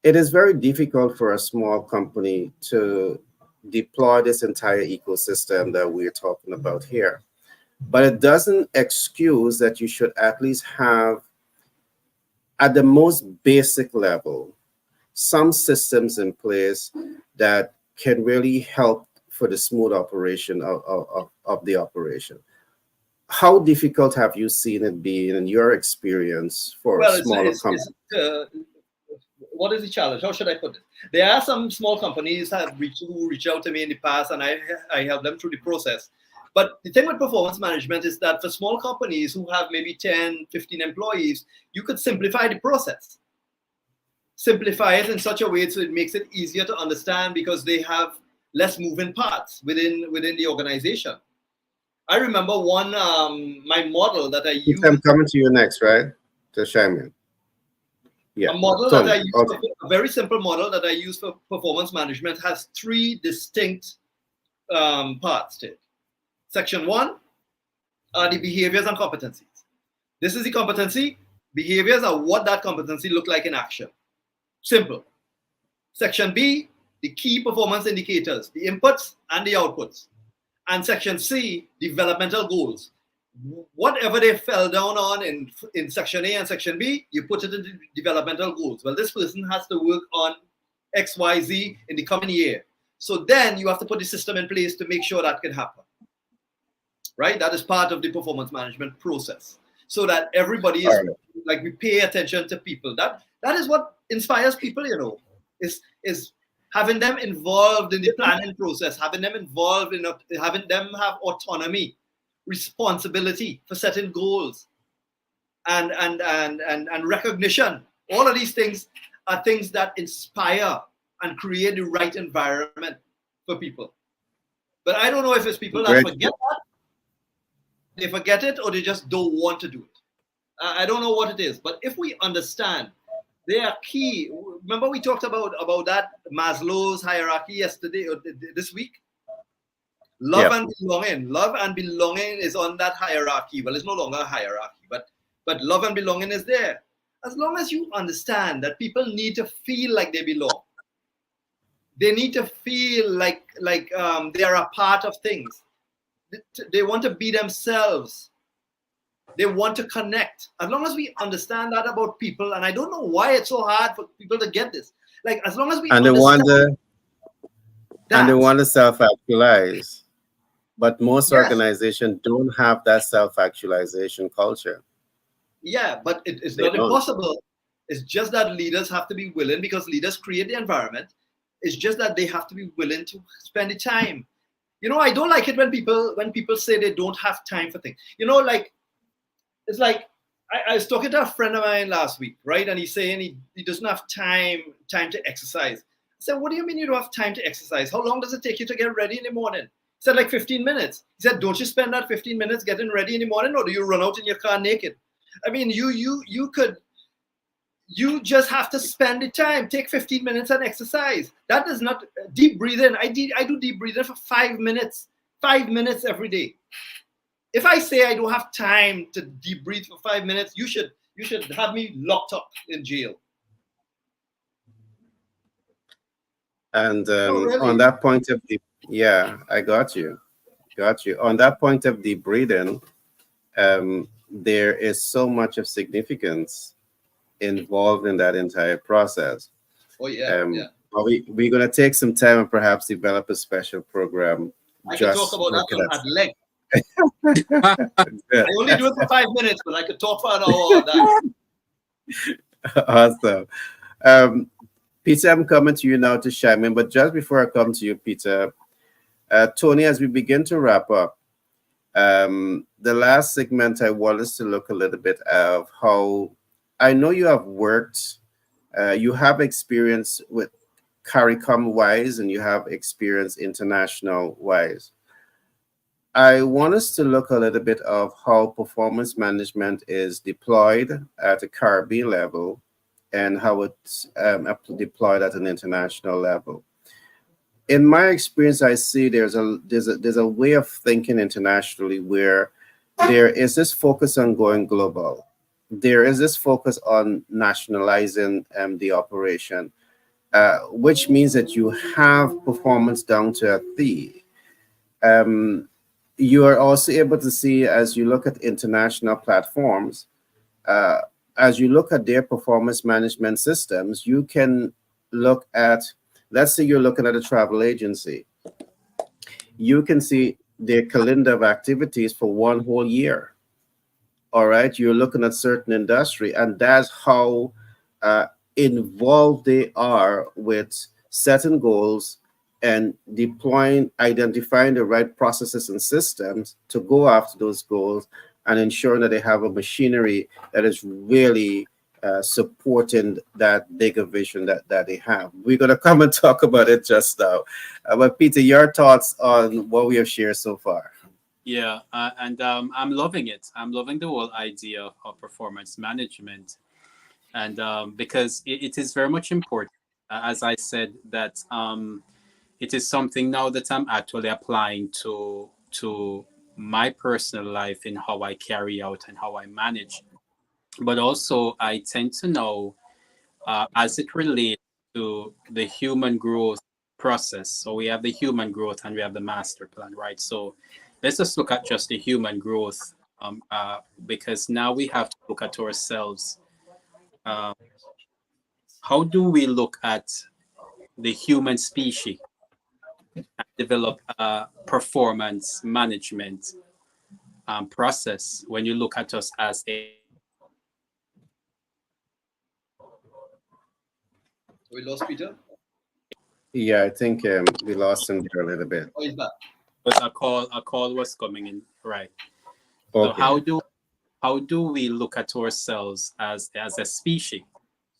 It is very difficult for a small company to deploy this entire ecosystem that we're talking about here. But it doesn't excuse that you should at least have, at the most basic level, some systems in place that can really help for the smooth operation of the operation. How difficult have you seen it being in your experience for Well, smaller companies? uh, what is the challenge? How should I put it? There are some small companies who reach out to me in the past, and I help them through the process. But the thing with performance management is that for small companies who have maybe 10, 15 employees, you could simplify the process. Simplify it in such a way so it makes it easier to understand because they have less moving parts within the organization. I remember my model that I I'm use. coming to you next, right? To Shaman. Yeah. A model that Tony. I use, Okay. a very simple model that I use for performance management has three distinct parts to it. Section one are the behaviors and competencies. This is the competency. Behaviors are what that competency look like in action. Simple. Section B, the key performance indicators, the inputs and the outputs. And section C, developmental goals. Whatever they fell down on in section A and section B, you put it into developmental goals. Well, this person has to work on X, Y, Z in the coming year. So then you have to put the system in place to make sure that can happen. Right? That is part of the performance management process. So that everybody is like we pay attention to people. That is what inspires people, is having them involved in the planning process, having them involved in having them have autonomy, responsibility for setting goals, and recognition. All of these things are things that inspire and create the right environment for people. But I don't know if it's people that forget that, they forget it, or they just don't want to do it. I don't know what it is. But if we understand, they are key. Remember we talked about that Maslow's hierarchy yesterday or this week? Love and belonging. Love and belonging is on that hierarchy. Well, it's no longer a hierarchy, but love and belonging is there. As long as you understand that people need to feel like they belong, they need to feel like they are a part of things. They want to be themselves. They want to connect. As long as we understand that about people, and I don't know why it's so hard for people to get this. Like as long as we understand they want to self-actualize. But most organizations don't have that self-actualization culture. Yeah, but it's not impossible. It's just that leaders have to be willing, because leaders create the environment. It's just that they have to be willing to spend the time. I don't like it when people say they don't have time for things. It's like I was talking to a friend of mine last week, right? And he's saying he doesn't have time to exercise. I said, what do you mean you don't have time to exercise? How long does it take you to get ready in the morning? He said, like 15 minutes. He said, don't you spend that 15 minutes getting ready in the morning, or do you run out in your car naked? I mean, you just have to spend the time. Take 15 minutes and exercise. That is not deep breathing. I do deep breathing for 5 minutes. 5 minutes every day. If I say I don't have time to deep breathe for 5 minutes, you should have me locked up in jail. And on that point of I got you. On that point of deep breathing, there is so much of significance involved in that entire process. Oh yeah. We're going to take some time and perhaps develop a special program. I can talk about that at length. I only do it for 5 minutes, but I could talk for an hour on that. Awesome. Peter, I'm coming to you now to chime in, but just before I come to you, Peter, Tony, as we begin to wrap up, the last segment, I want us to look a little bit of how I know you have worked, you have experience with CARICOM wise and you have experience international wise. I want us to look a little bit of how performance management is deployed at a Caribbean level and how it's deployed at an international level. In my experience, I see there's a way of thinking internationally where there is this focus on going global. There is this focus on nationalizing the operation, which means that you have performance down to a T. Um, you are also able to see as you look at international platforms, uh, as you look at their performance management systems, you can look at, let's say you're looking at a travel agency, you can see their calendar of activities for one whole year. All right, you're looking at certain industry, and that's how uh, involved they are with setting goals and deploying, identifying the right processes and systems to go after those goals, and ensuring that they have a machinery that is really supporting that bigger vision that they have. We're going to come and talk about it just now. But Peter, your thoughts on what we have shared so far? Yeah, and I'm loving it. I'm loving the whole idea of performance management, and because it is very much important. As I said, that it is something now that I'm actually applying to my personal life in how I carry out and how I manage. But also, I tend to know as it relates to the human growth process. So we have the human growth and we have the master plan, right? So let's just look at just the human growth, because now we have to look at ourselves. Uh, how do we look at the human species and develop a performance management process when you look at us as a We lost Peter. Yeah, I think we lost him there a little bit. Oh, he's back. but a call was coming in, right? So Okay. how do we look at ourselves as a species?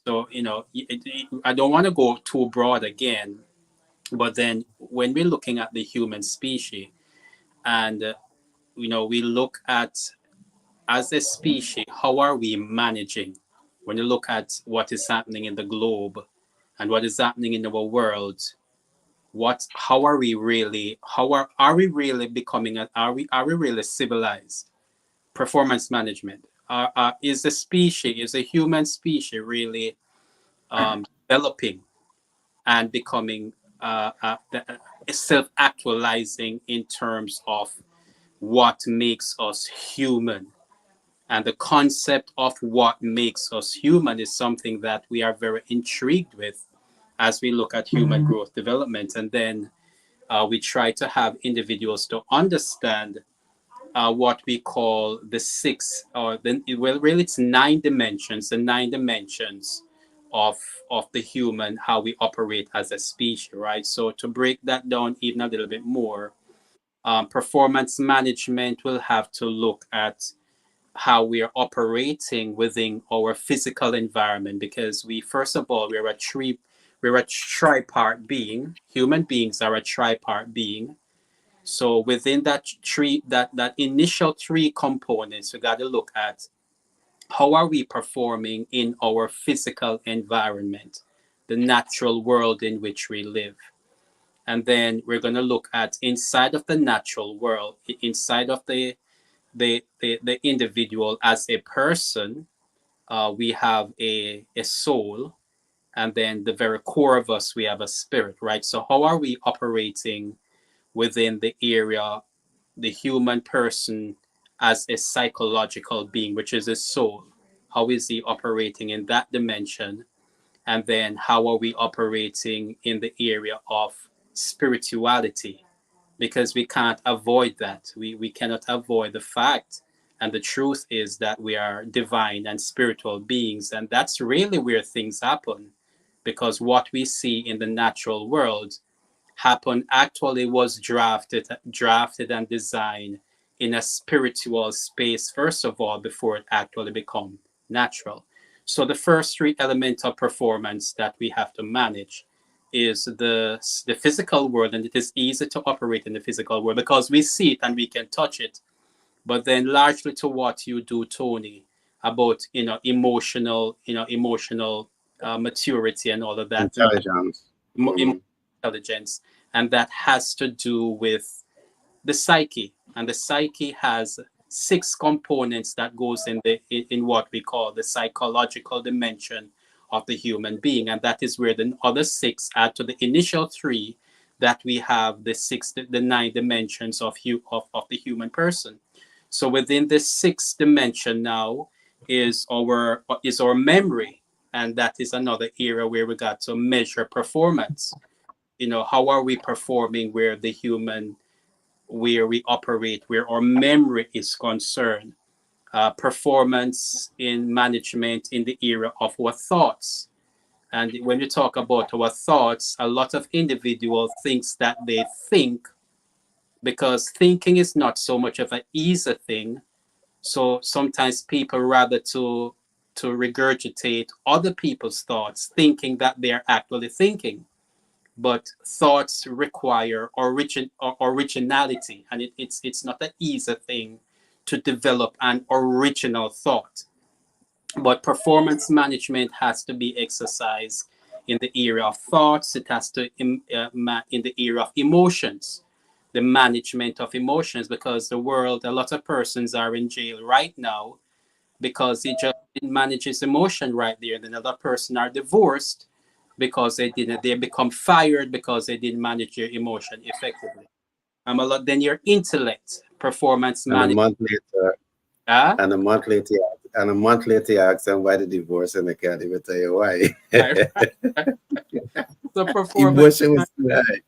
So I don't want to go too broad again, but then when we're looking at the human species, and we look at as a species, how are we managing? When you look at what is happening in the globe and what is happening in our world, how are we really? Are we really becoming? Are we really civilized? Performance management. Is the human species really developing and becoming self-actualizing in terms of what makes us human? And the concept of what makes us human is something that we are very intrigued with as we look at human growth development. And then we try to have individuals to understand what we call the six, or then well, really it's the nine dimensions of the human, how we operate as a species, right? So to break that down even a little bit more, performance management will have to look at how we are operating within our physical environment, because we first of all we're a tripart being. Human beings are a tripart being. So within that initial three components, we got to look at how are we performing in our physical environment, the natural world in which we live. And then we're going to look at inside of the natural world, inside of the individual as a person. We have a soul, and then the very core of us, we have a spirit, right? So how are we operating within the area, the human person as a psychological being, which is a soul? How is he operating in that dimension? And then how are we operating in the area of spirituality? Because we can't avoid that. We cannot avoid the fact. And the truth is that we are divine and spiritual beings. And that's really where things happen. Because what we see in the natural world actually was drafted and designed in a spiritual space first of all before it actually become natural. So the first three elements of performance that we have to manage is the physical world, and it is easy to operate in the physical world because we see it and we can touch it. But then largely to what you do, Tony, about emotional maturity and all of that, Intelligence. emotional intelligence, and that has to do with the psyche, and the psyche has six components that goes in what we call the psychological dimension of the human being, and that is where the other six add to the initial three that we have, the nine dimensions of the human person. So within this sixth dimension now is our memory, and that is another area where we got to measure performance. How are we performing where we operate, where our memory is concerned. Performance in management in the area of our thoughts. And when you talk about our thoughts, a lot of individuals thinks that they think, because thinking is not so much of an easy thing. So sometimes people rather to regurgitate other people's thoughts, thinking that they're actually thinking. But thoughts require originality, and it's not an easy thing to develop an original thought. But performance management has to be exercised in the area of thoughts. It has to in the area of emotions, the management of emotions, because a lot of persons are in jail right now because he just didn't manage his emotion right there. Then another person are divorced because they become fired because they didn't manage their emotion effectively. A lot. Then your intellect, performance And a management. month later, Ah, and a month later, and a month later, you ask them why the divorce, and they can't even tell you why. so performance. Emotion was too high.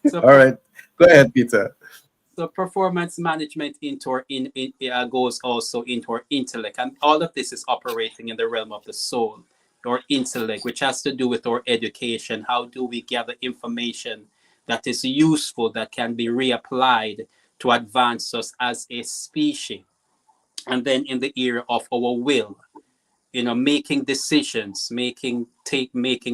So, All right, go ahead, Peter. so performance management goes also into our intellect, and all of this is operating in the realm of the soul, or intellect, which has to do with our education. How do we gather information that is useful, that can be reapplied to advance us as a species? And then in the area of our will, making decisions, making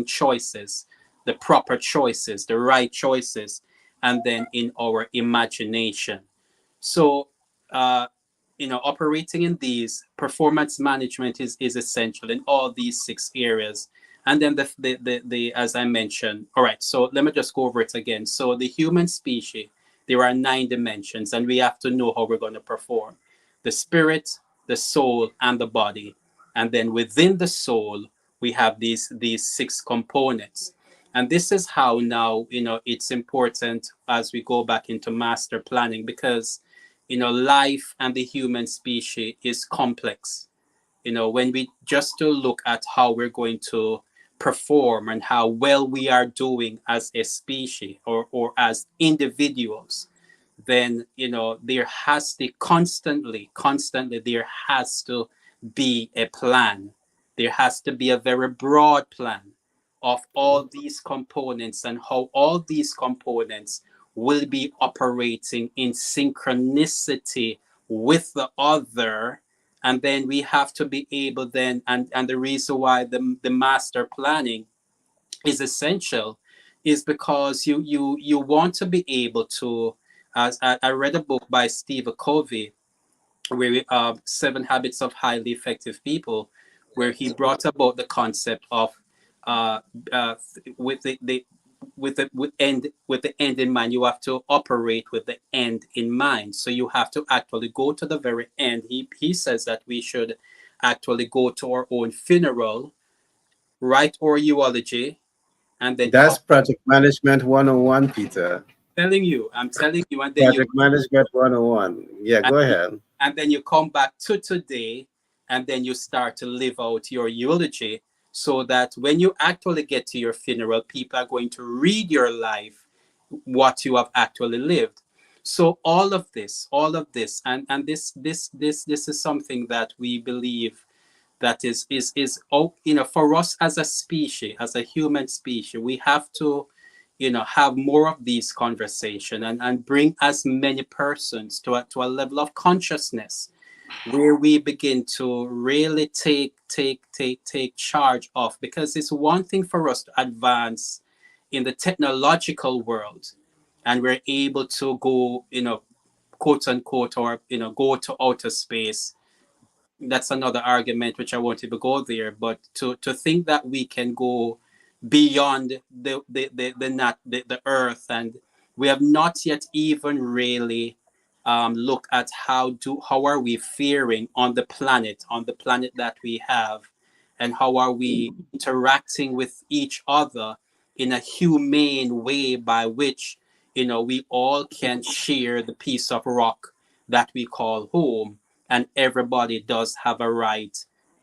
choices, the proper choices, the right choices, and then in our imagination. So, operating in these, performance management is essential in all these six areas. And then the as I mentioned, all right, so let me just go over it again. So the human species, there are nine dimensions, and we have to know how we're going to perform: the spirit, the soul, and the body. And then within the soul, we have these six components. And this is how now, it's important as we go back into master planning, because life and the human species is complex. When we just to look at how we're going to perform and how well we are doing as a species, or as individuals, then there has to constantly there has to be a plan. There has to be a very broad plan of all these components, and how all these components will be operating in synchronicity with the other. And then we have to be able then, and the reason why the master planning is essential is because you want to be able to, as I read a book by Steve Covey, where Seven Habits of Highly Effective People, where he brought about the concept of uh, uh, with the with the end in mind. You have to operate with the end in mind. So you have to actually go to the very end. He says that we should actually go to our own funeral, write our eulogy, and then come. That's Project Management 101, Peter. I'm telling you, and then Project Management 101. Yeah, and, go ahead. and then you come back to today, and then you start to live out your eulogy, so that when you actually get to your funeral, people are going to read your life, what you have actually lived. So all of this, and this is something that we believe that is oh, for us as a species, as a human species, we have to have more of these conversation, and bring as many persons to a level of consciousness, where we begin to really take charge of, because it's one thing for us to advance in the technological world, and we're able to go, quote unquote, or go to outer space. That's another argument which I won't even go there. But to think that we can go beyond the earth, and we have not yet even really looked at how are we faring on the planet that we have, and how are we interacting with each other in a humane way by which we all can share the piece of rock that we call home, and everybody does have a right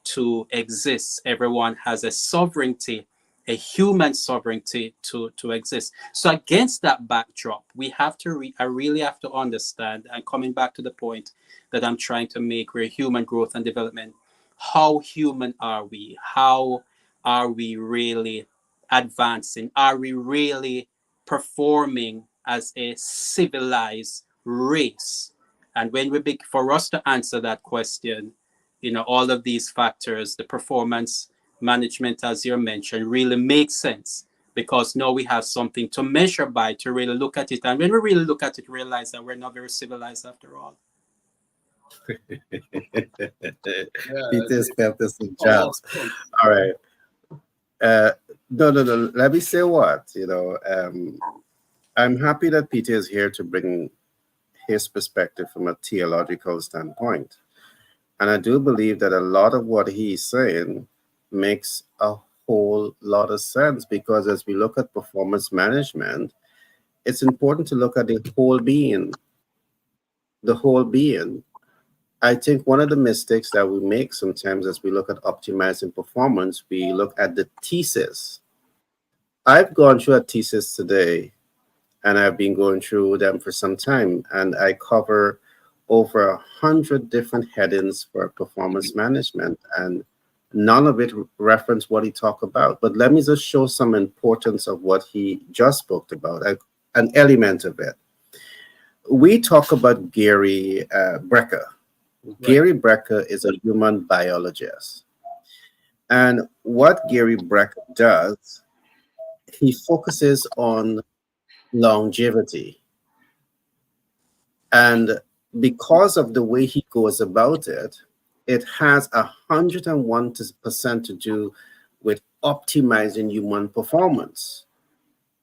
to exist. Everyone has a sovereignty, a human sovereignty to exist. So against that backdrop, we have to I really have to understand, and coming back to the point that I'm trying to make, where human growth and development, how human are we? How are we really advancing? Are we really performing as a civilized race? And when for us to answer that question, all of these factors, the performance management, as you mentioned, really makes sense, because now we have something to measure by, to really look at it. And when we really look at it, realize that we're not very civilized after all. Peter's felt this in jobs. All right. No. Let me say what, I'm happy that Peter is here to bring his perspective from a theological standpoint. And I do believe that a lot of what he's saying makes a whole lot of sense, because as we look at performance management, it's important to look at the whole being. The whole being. I think one of the mistakes that we make sometimes as we look at optimizing performance, we look at the thesis. I've gone through a thesis today, and I've been going through them for some time, and I cover over 100 different headings for performance management, and none of it reference what he talked about. But let me just show some importance of what he just spoke about, an element of it. We talk about Gary Brecker. Right. Gary Brecker is a human biologist. And what Gary Brecker does, he focuses on longevity. And because of the way he goes about it, it has 101% to do with optimizing human performance,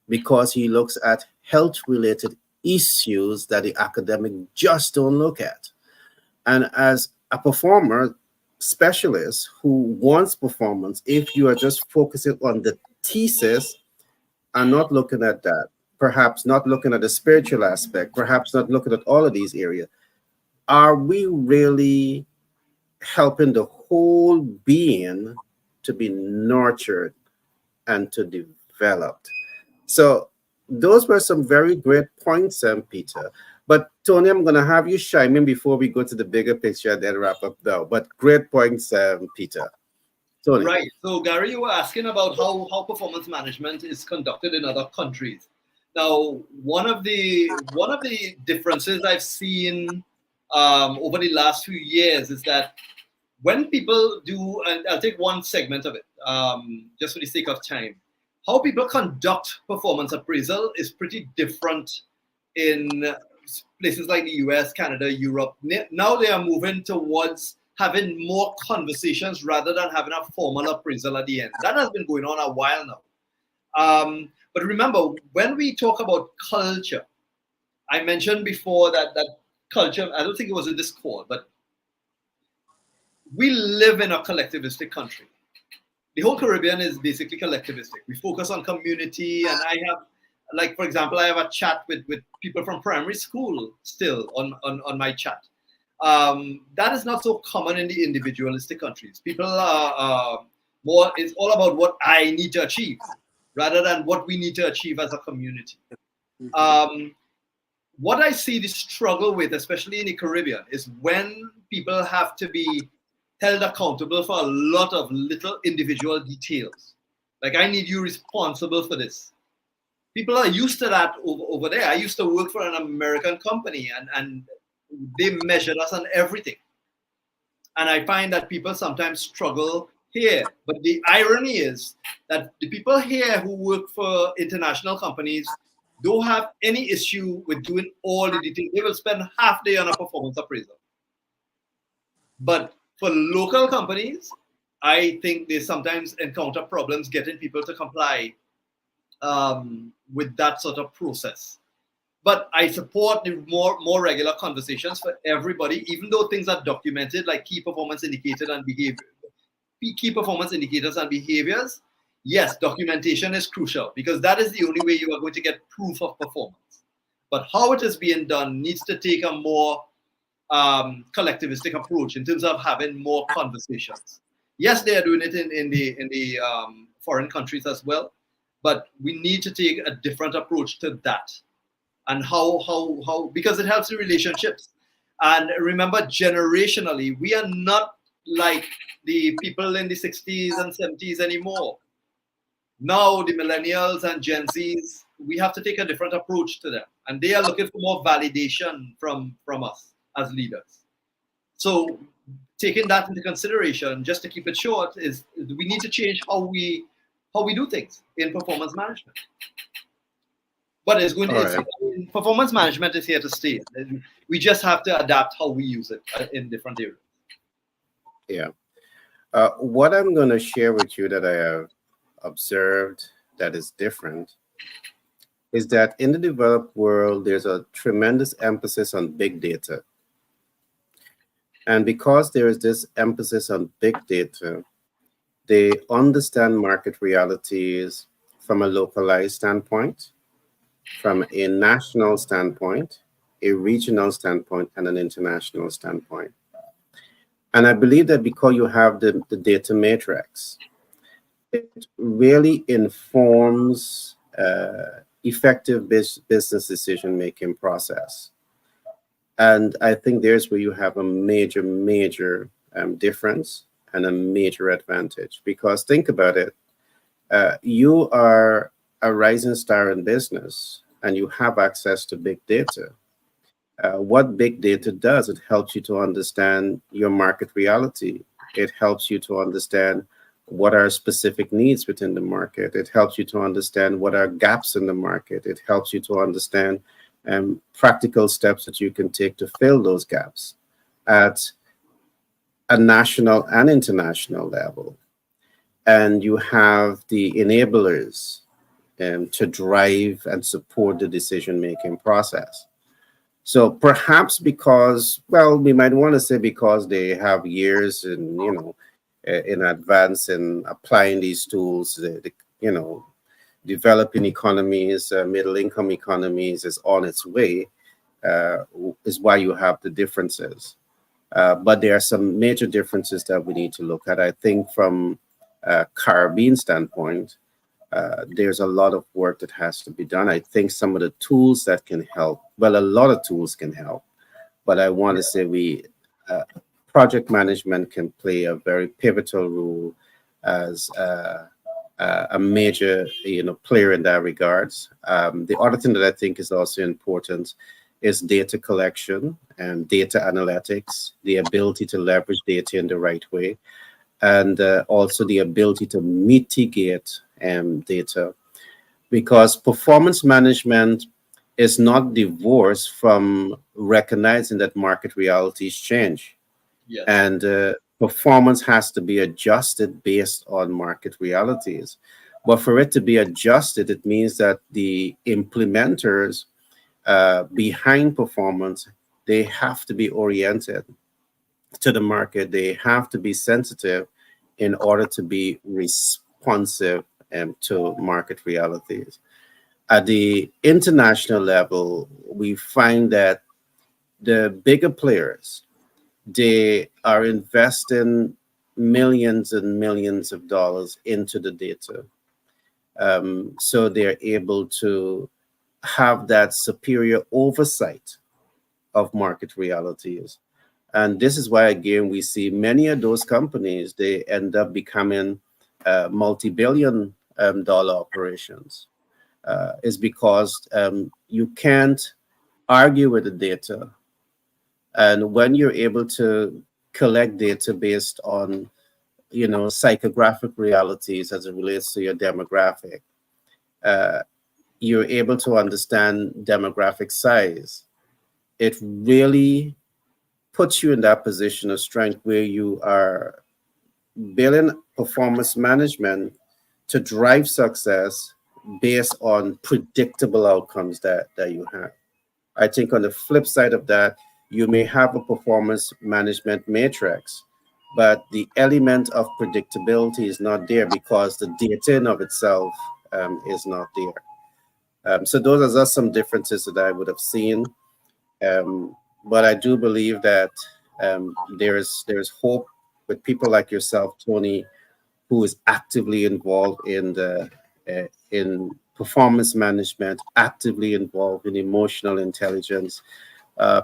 because he looks at health-related issues that the academic just don't look at. And as a performer specialist who wants performance, if you are just focusing on the thesis and not looking at that, perhaps not looking at the spiritual aspect, perhaps not looking at all of these areas, are we really helping the whole being to be nurtured and to develop? So those were some very great points, Peter. But Tony, I'm going to have you chime in before we go to the bigger picture and then wrap up now. But great points, Peter. Tony. Right. So Gary, you were asking about how performance management is conducted in other countries. Now, one of the differences I've seen over the last few years is that when people do, and I'll take one segment of it, just for the sake of time, how people conduct performance appraisal is pretty different in places like the US, Canada, Europe. Now they are moving towards having more conversations rather than having a formal appraisal at the end. That has been going on a while now. But remember, when we talk about culture, I mentioned before that culture, I don't think it was in this call, but we live in a collectivistic country. The whole Caribbean is basically collectivistic. We focus on community, and I have, like, for example, I have a chat with people from primary school still on my chat. That is not so common in the individualistic countries. People are more, it's all about what I need to achieve rather than what we need to achieve as a community. What I see the struggle with, especially in the Caribbean, is when people have to be held accountable for a lot of little individual details. Like, I need you responsible for this. People are used to that over there. I used to work for an American company, and they measured us on everything. And I find that people sometimes struggle here. But the irony is that the people here who work for international companies don't have any issue with doing all the details. They will spend half day on a performance appraisal. But for local companies, I think they sometimes encounter problems getting people to comply with that sort of process. But I support the more regular conversations for everybody, even though things are documented like key performance indicators and behavior, key performance indicators and behaviors. Yes, documentation is crucial because that is the only way you are going to get proof of performance. But how it is being done needs to take a more collectivistic approach in terms of having more conversations. Yes, they are doing it in the foreign countries as well, but we need to take a different approach to that. And how because it helps the relationships. And remember, generationally, we are not like the people in the 60s and 70s anymore. Now the millennials and Gen Zs, we have to take a different approach to them, and they are looking for more validation from us as leaders. So taking that into consideration, just to keep it short, is we need to change how we do things in performance management. But it's going to, All right. performance management is here to stay. We just have to adapt how we use it in different areas. Yeah. What I'm going to share with you that I have observed that is different is that in the developed world, there's a tremendous emphasis on big data. And because there is this emphasis on big data, they understand market realities from a localized standpoint, from a national standpoint, a regional standpoint, and an international standpoint. And I believe that because you have the data matrix, it really informs effective business decision making process. And I think there's where you have a major difference and a major advantage. Because think about it, you are a rising star in business and you have access to big data. What big data does, it helps you to understand your market reality. It helps you to understand what are specific needs within the market. It helps you to understand what are gaps in the market. It helps you to understand practical steps that you can take to fill those gaps at a national and international level. And you have the enablers to drive and support the decision-making process. So perhaps because, well, we might want to say because they have years in, in advance in applying these tools, developing economies, middle income economies is on its way, is why you have the differences. But there are some major differences that we need to look at. I think from a Caribbean standpoint, there's a lot of work that has to be done. I think some of the tools that can help, well, a lot of tools can help, but I want to say project management can play a very pivotal role as a major, player in that regards. The other thing that I think is also important is data collection and data analytics, the ability to leverage data in the right way, and also the ability to mitigate data, because performance management is not divorced from recognizing that market realities change. Yes. And performance has to be adjusted based on market realities. But for it to be adjusted, it means that the implementers behind performance, they have to be oriented to the market. They have to be sensitive in order to be responsive to market realities. At the international level, we find that the bigger players, they are investing millions and millions of dollars into the data. So they're able to have that superior oversight of market realities. And this is why, again, we see many of those companies, they end up becoming multi-billion dollar operations. Is because you can't argue with the data. And when you're able to collect data based on, psychographic realities as it relates to your demographic. Uh, you're able to understand demographic size. It really puts you in that position of strength where you are building performance management to drive success based on predictable outcomes that you have. I think on the flip side of that, you may have a performance management matrix, but the element of predictability is not there because the data in of itself is not there. So those are just some differences that I would have seen. But I do believe that there's hope with people like yourself, Tony, who is actively involved in performance management, actively involved in emotional intelligence.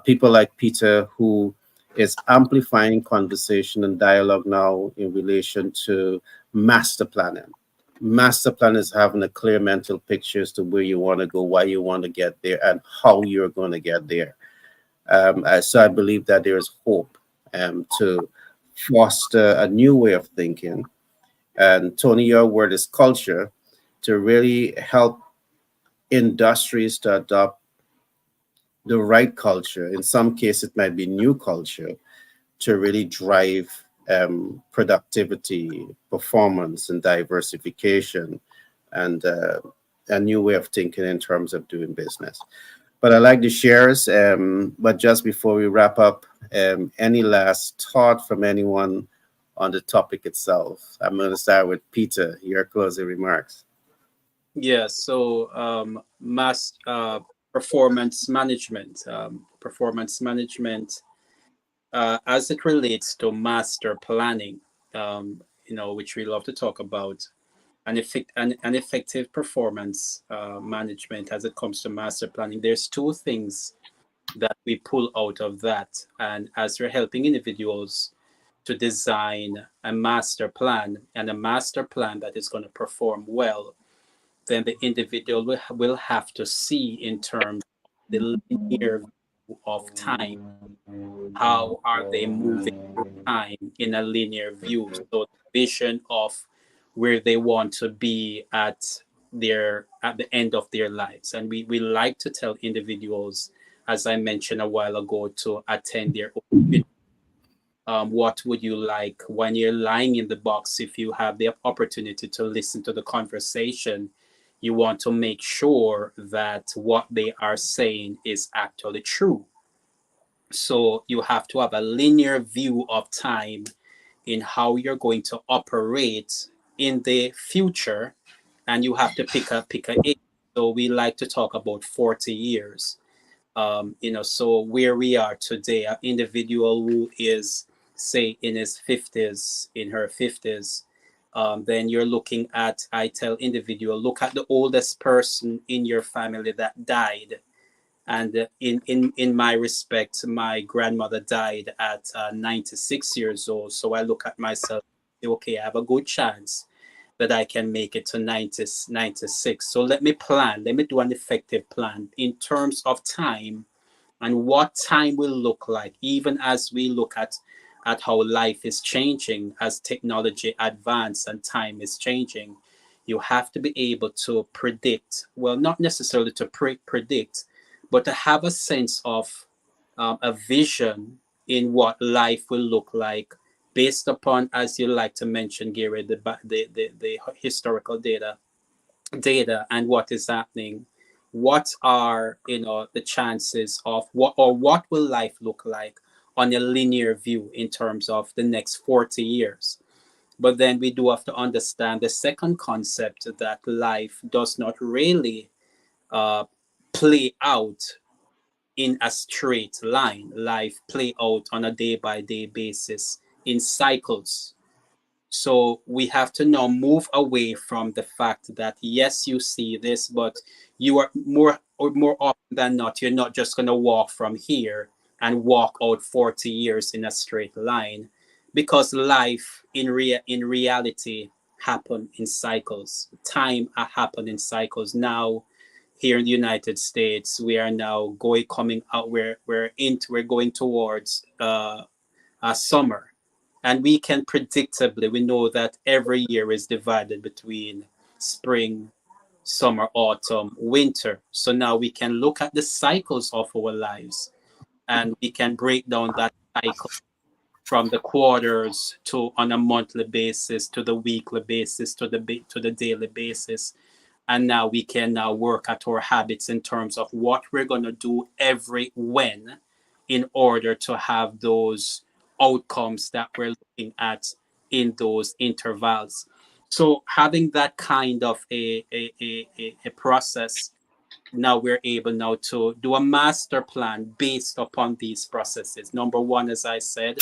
People like Peter, who is amplifying conversation and dialogue now in relation to master planning. Master plan is having a clear mental picture as to where you want to go, why you want to get there, and how you're going to get there. So I believe that there is hope to foster a new way of thinking. And Tony, your word is culture, to really help industries to adopt the right culture. In some cases, it might be new culture to really drive productivity, performance, and diversification, and a new way of thinking in terms of doing business. But I like the shares. But just before we wrap up, any last thought from anyone on the topic itself? I'm going to start with Peter. Your closing remarks. Yeah, so mass performance management, as it relates to master planning, which we love to talk about, an effective performance management as it comes to master planning. There's two things that we pull out of that, and as we're helping individuals to design a master plan and a master plan that is going to perform well, then the individual will have to see in terms of the linear view of time. How are they moving through time in a linear view? So the vision of where they want to be at the end of their lives. And we like to tell individuals, as I mentioned a while ago, to attend their own. What would you like when you're lying in the box? If you have the opportunity to listen to the conversation, you want to make sure that what they are saying is actually true. So you have to have a linear view of time in how you're going to operate in the future, and you have to pick a age. So we like to talk about 40 years. So where we are today, an individual who is, say, in his 50s, in her 50s, then you're looking at, I tell individual, look at the oldest person in your family that died. And in my respect, my grandmother died at 96 years old. So I look at myself, okay, I have a good chance that I can make it to 96. So let me plan, let me do an effective plan in terms of time and what time will look like, even as we look at how life is changing as technology advance and time is changing. You have to be able to predict, well, not necessarily to predict, but to have a sense of a vision in what life will look like based upon, as you like to mention, Gary, the historical data and what is happening. What are the chances of what will life look like on a linear view in terms of the next 40 years? But then we do have to understand the second concept, that life does not really uh, play out in a straight line. Life play out on a day by day basis in cycles. So we have to now move away from the fact that yes, you see this, but you are more often than not, you're not just going to walk from here and walk out 40 years in a straight line, because life in reality happen in cycles. Time happen in cycles. Now, here in the United States, we are now coming out. We're going towards summer. And we can predictably, we know that every year is divided between spring, summer, autumn, winter. So now we can look at the cycles of our lives, and we can break down that cycle from the quarters to on a monthly basis to the weekly basis to the daily basis. And now we can now work at our habits in terms of what we're going to do every when in order to have those outcomes that we're looking at in those intervals. So having that kind of a process, now we're able now to do a master plan based upon these processes. Number one, as I said,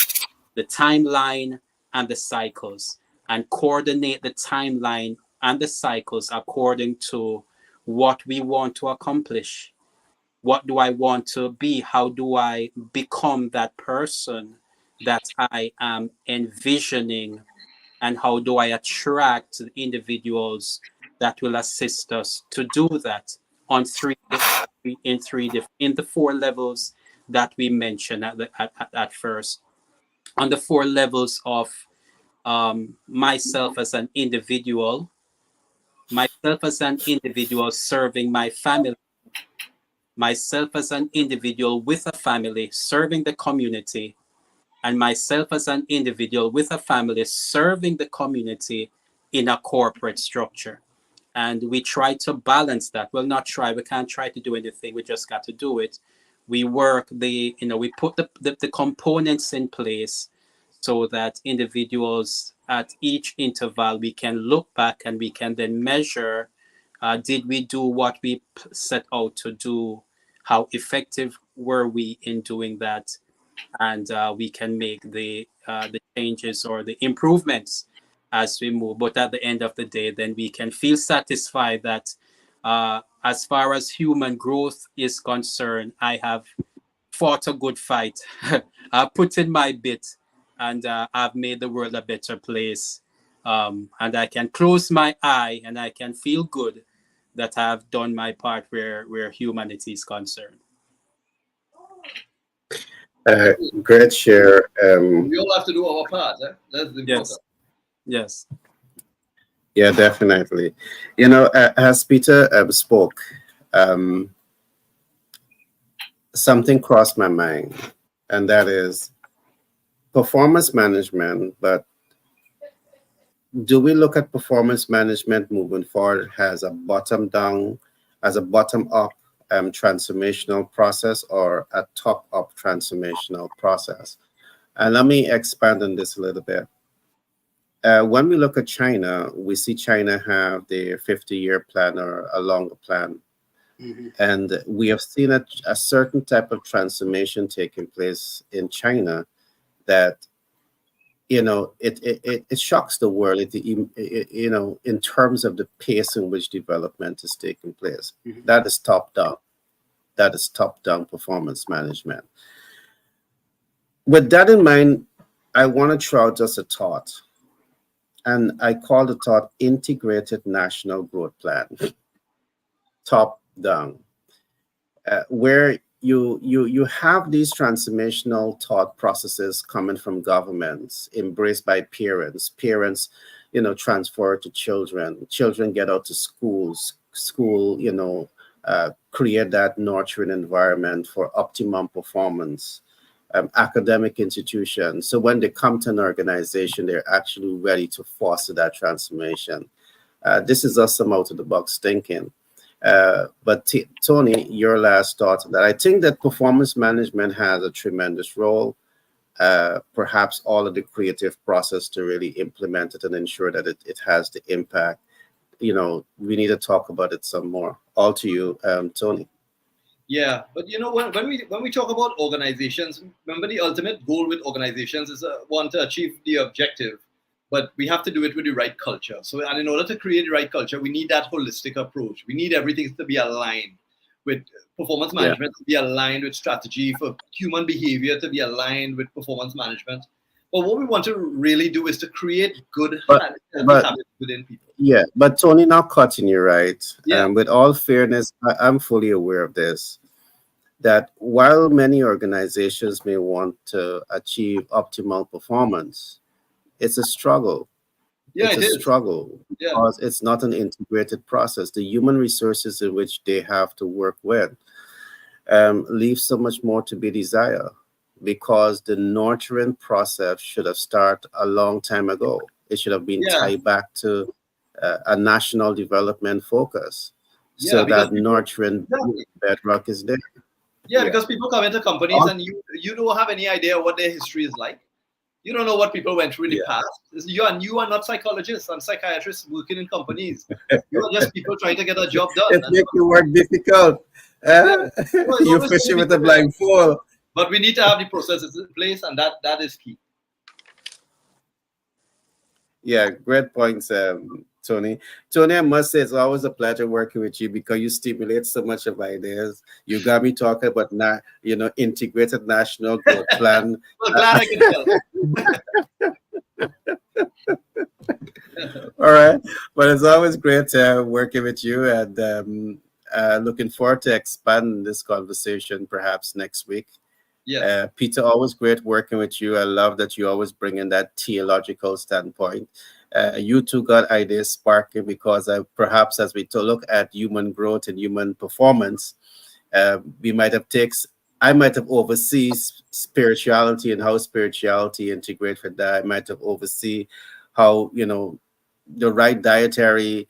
the timeline and the cycles, and coordinate the timeline and the cycles according to what we want to accomplish. What do I want to be? How do I become that person that I am envisioning? And how do I attract individuals that will assist us to do that on in the four levels that we mentioned at first, on the four levels of myself as an individual, serving my family, myself as an individual with a family serving the community, and myself as an individual with a family serving the community in a corporate structure. And we try to balance that. Well, not try, we can't try to do anything, we just got to do it. We work we put the components in place so that individuals at each interval, we can look back and we can then measure, did we do what we set out to do? How effective were we in doing that? And we can make the changes or the improvements as we move. But at the end of the day, then we can feel satisfied that as far as human growth is concerned, I have fought a good fight. I've put in my bit, and I've made the world a better place. And I can close my eye and I can feel good that I've done my part where humanity is concerned. Great share. We all have to do our part. That's the important. Yes. Yeah, definitely. As Peter spoke, something crossed my mind, and that is performance management. But do we look at performance management moving forward as a bottom up transformational process, or a top up transformational process? And let me expand on this a little bit. When we look at China, we see China have their 50-year plan or a longer plan. Mm-hmm. And we have seen a certain type of transformation taking place in China that, it shocks the world, in terms of the pace in which development is taking place. Mm-hmm. That is top down. That is top down performance management. With that in mind, I want to throw out just a thought. And I call the thought integrated national growth plan, top down, where you have these transformational thought processes coming from governments, embraced by parents, transfer to children get out to school, create that nurturing environment for optimum performance. Academic institutions. So when they come to an organization, they're actually ready to foster that transformation. This is just some out of the box thinking. But Tony, your last thought on that. I think that performance management has a tremendous role. Perhaps all of the creative process to really implement it and ensure that it has the impact. We need to talk about it some more. All to you, Tony. Yeah, but when we talk about organizations, remember the ultimate goal with organizations is want to achieve the objective, but we have to do it with the right culture. So, and in order to create the right culture, we need that holistic approach. We need everything to be aligned with performance management, to be aligned with strategy, for human behavior to be aligned with performance management. But what we want to really do is to create good habits within people. Yeah, but Tony, not cutting you, right? Yeah. With all fairness, I'm fully aware of this, that while many organizations may want to achieve optimal performance, it's a struggle. Yeah, It's it a is. struggle Yeah, because it's not an integrated process. The human resources in which they have to work with leave so much more to be desired, because the nurturing process should have started a long time ago. It should have been yeah, tied back to a national development focus, yeah. so Because that people, nurturing exactly. bedrock is there. Yeah, Yeah. because people come into companies and you don't have any idea what their history is like. You don't know what people went through in the Yeah. past. You are not psychologists and psychiatrists working in companies. You are just people trying to get a job done. It And makes the work difficult. yeah, it's You always going to fishing be with a difficult. blindfold. But we need to have the processes in place, and that is key. Yeah, great points, Tony. Tony, I must say it's always a pleasure working with you because you stimulate so much of ideas. You got me talking about integrated national growth plan. Well, glad I can help. All right, but it's always great working with you, and looking forward to expanding this conversation perhaps next week. Yes. Peter, always great working with you. I love that you always bring in that theological standpoint. You two got ideas sparking because perhaps as we look at human growth and human performance, we might have takes. I might have overseen spirituality and how spirituality integrate with that. I might have overseen how the right dietary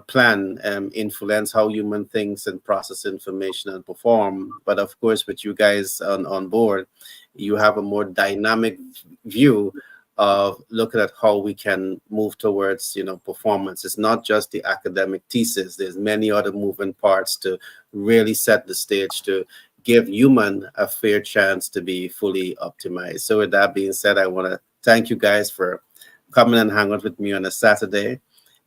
plan influence how human thinks and process information and perform. But of course, with you guys on board, you have a more dynamic view of looking at how we can move towards performance. It's not just the academic thesis. There's many other moving parts to really set the stage to give human a fair chance to be fully optimized. So with that being said, I want to thank you guys for coming and hang out with me on a Saturday,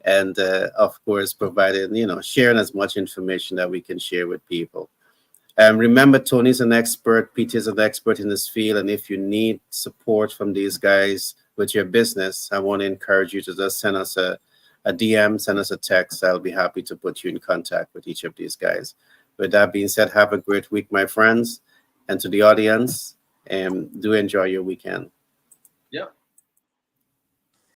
and of course, providing sharing as much information that we can share with people. Remember, Tony's an expert, Peter's an expert in this field, and if you need support from these guys with your business, I want to encourage you to just send us a DM, send us a text. I'll be happy to put you in contact with each of these guys. With that being said, have a great week, my friends, and to the audience, do enjoy your weekend. Yep.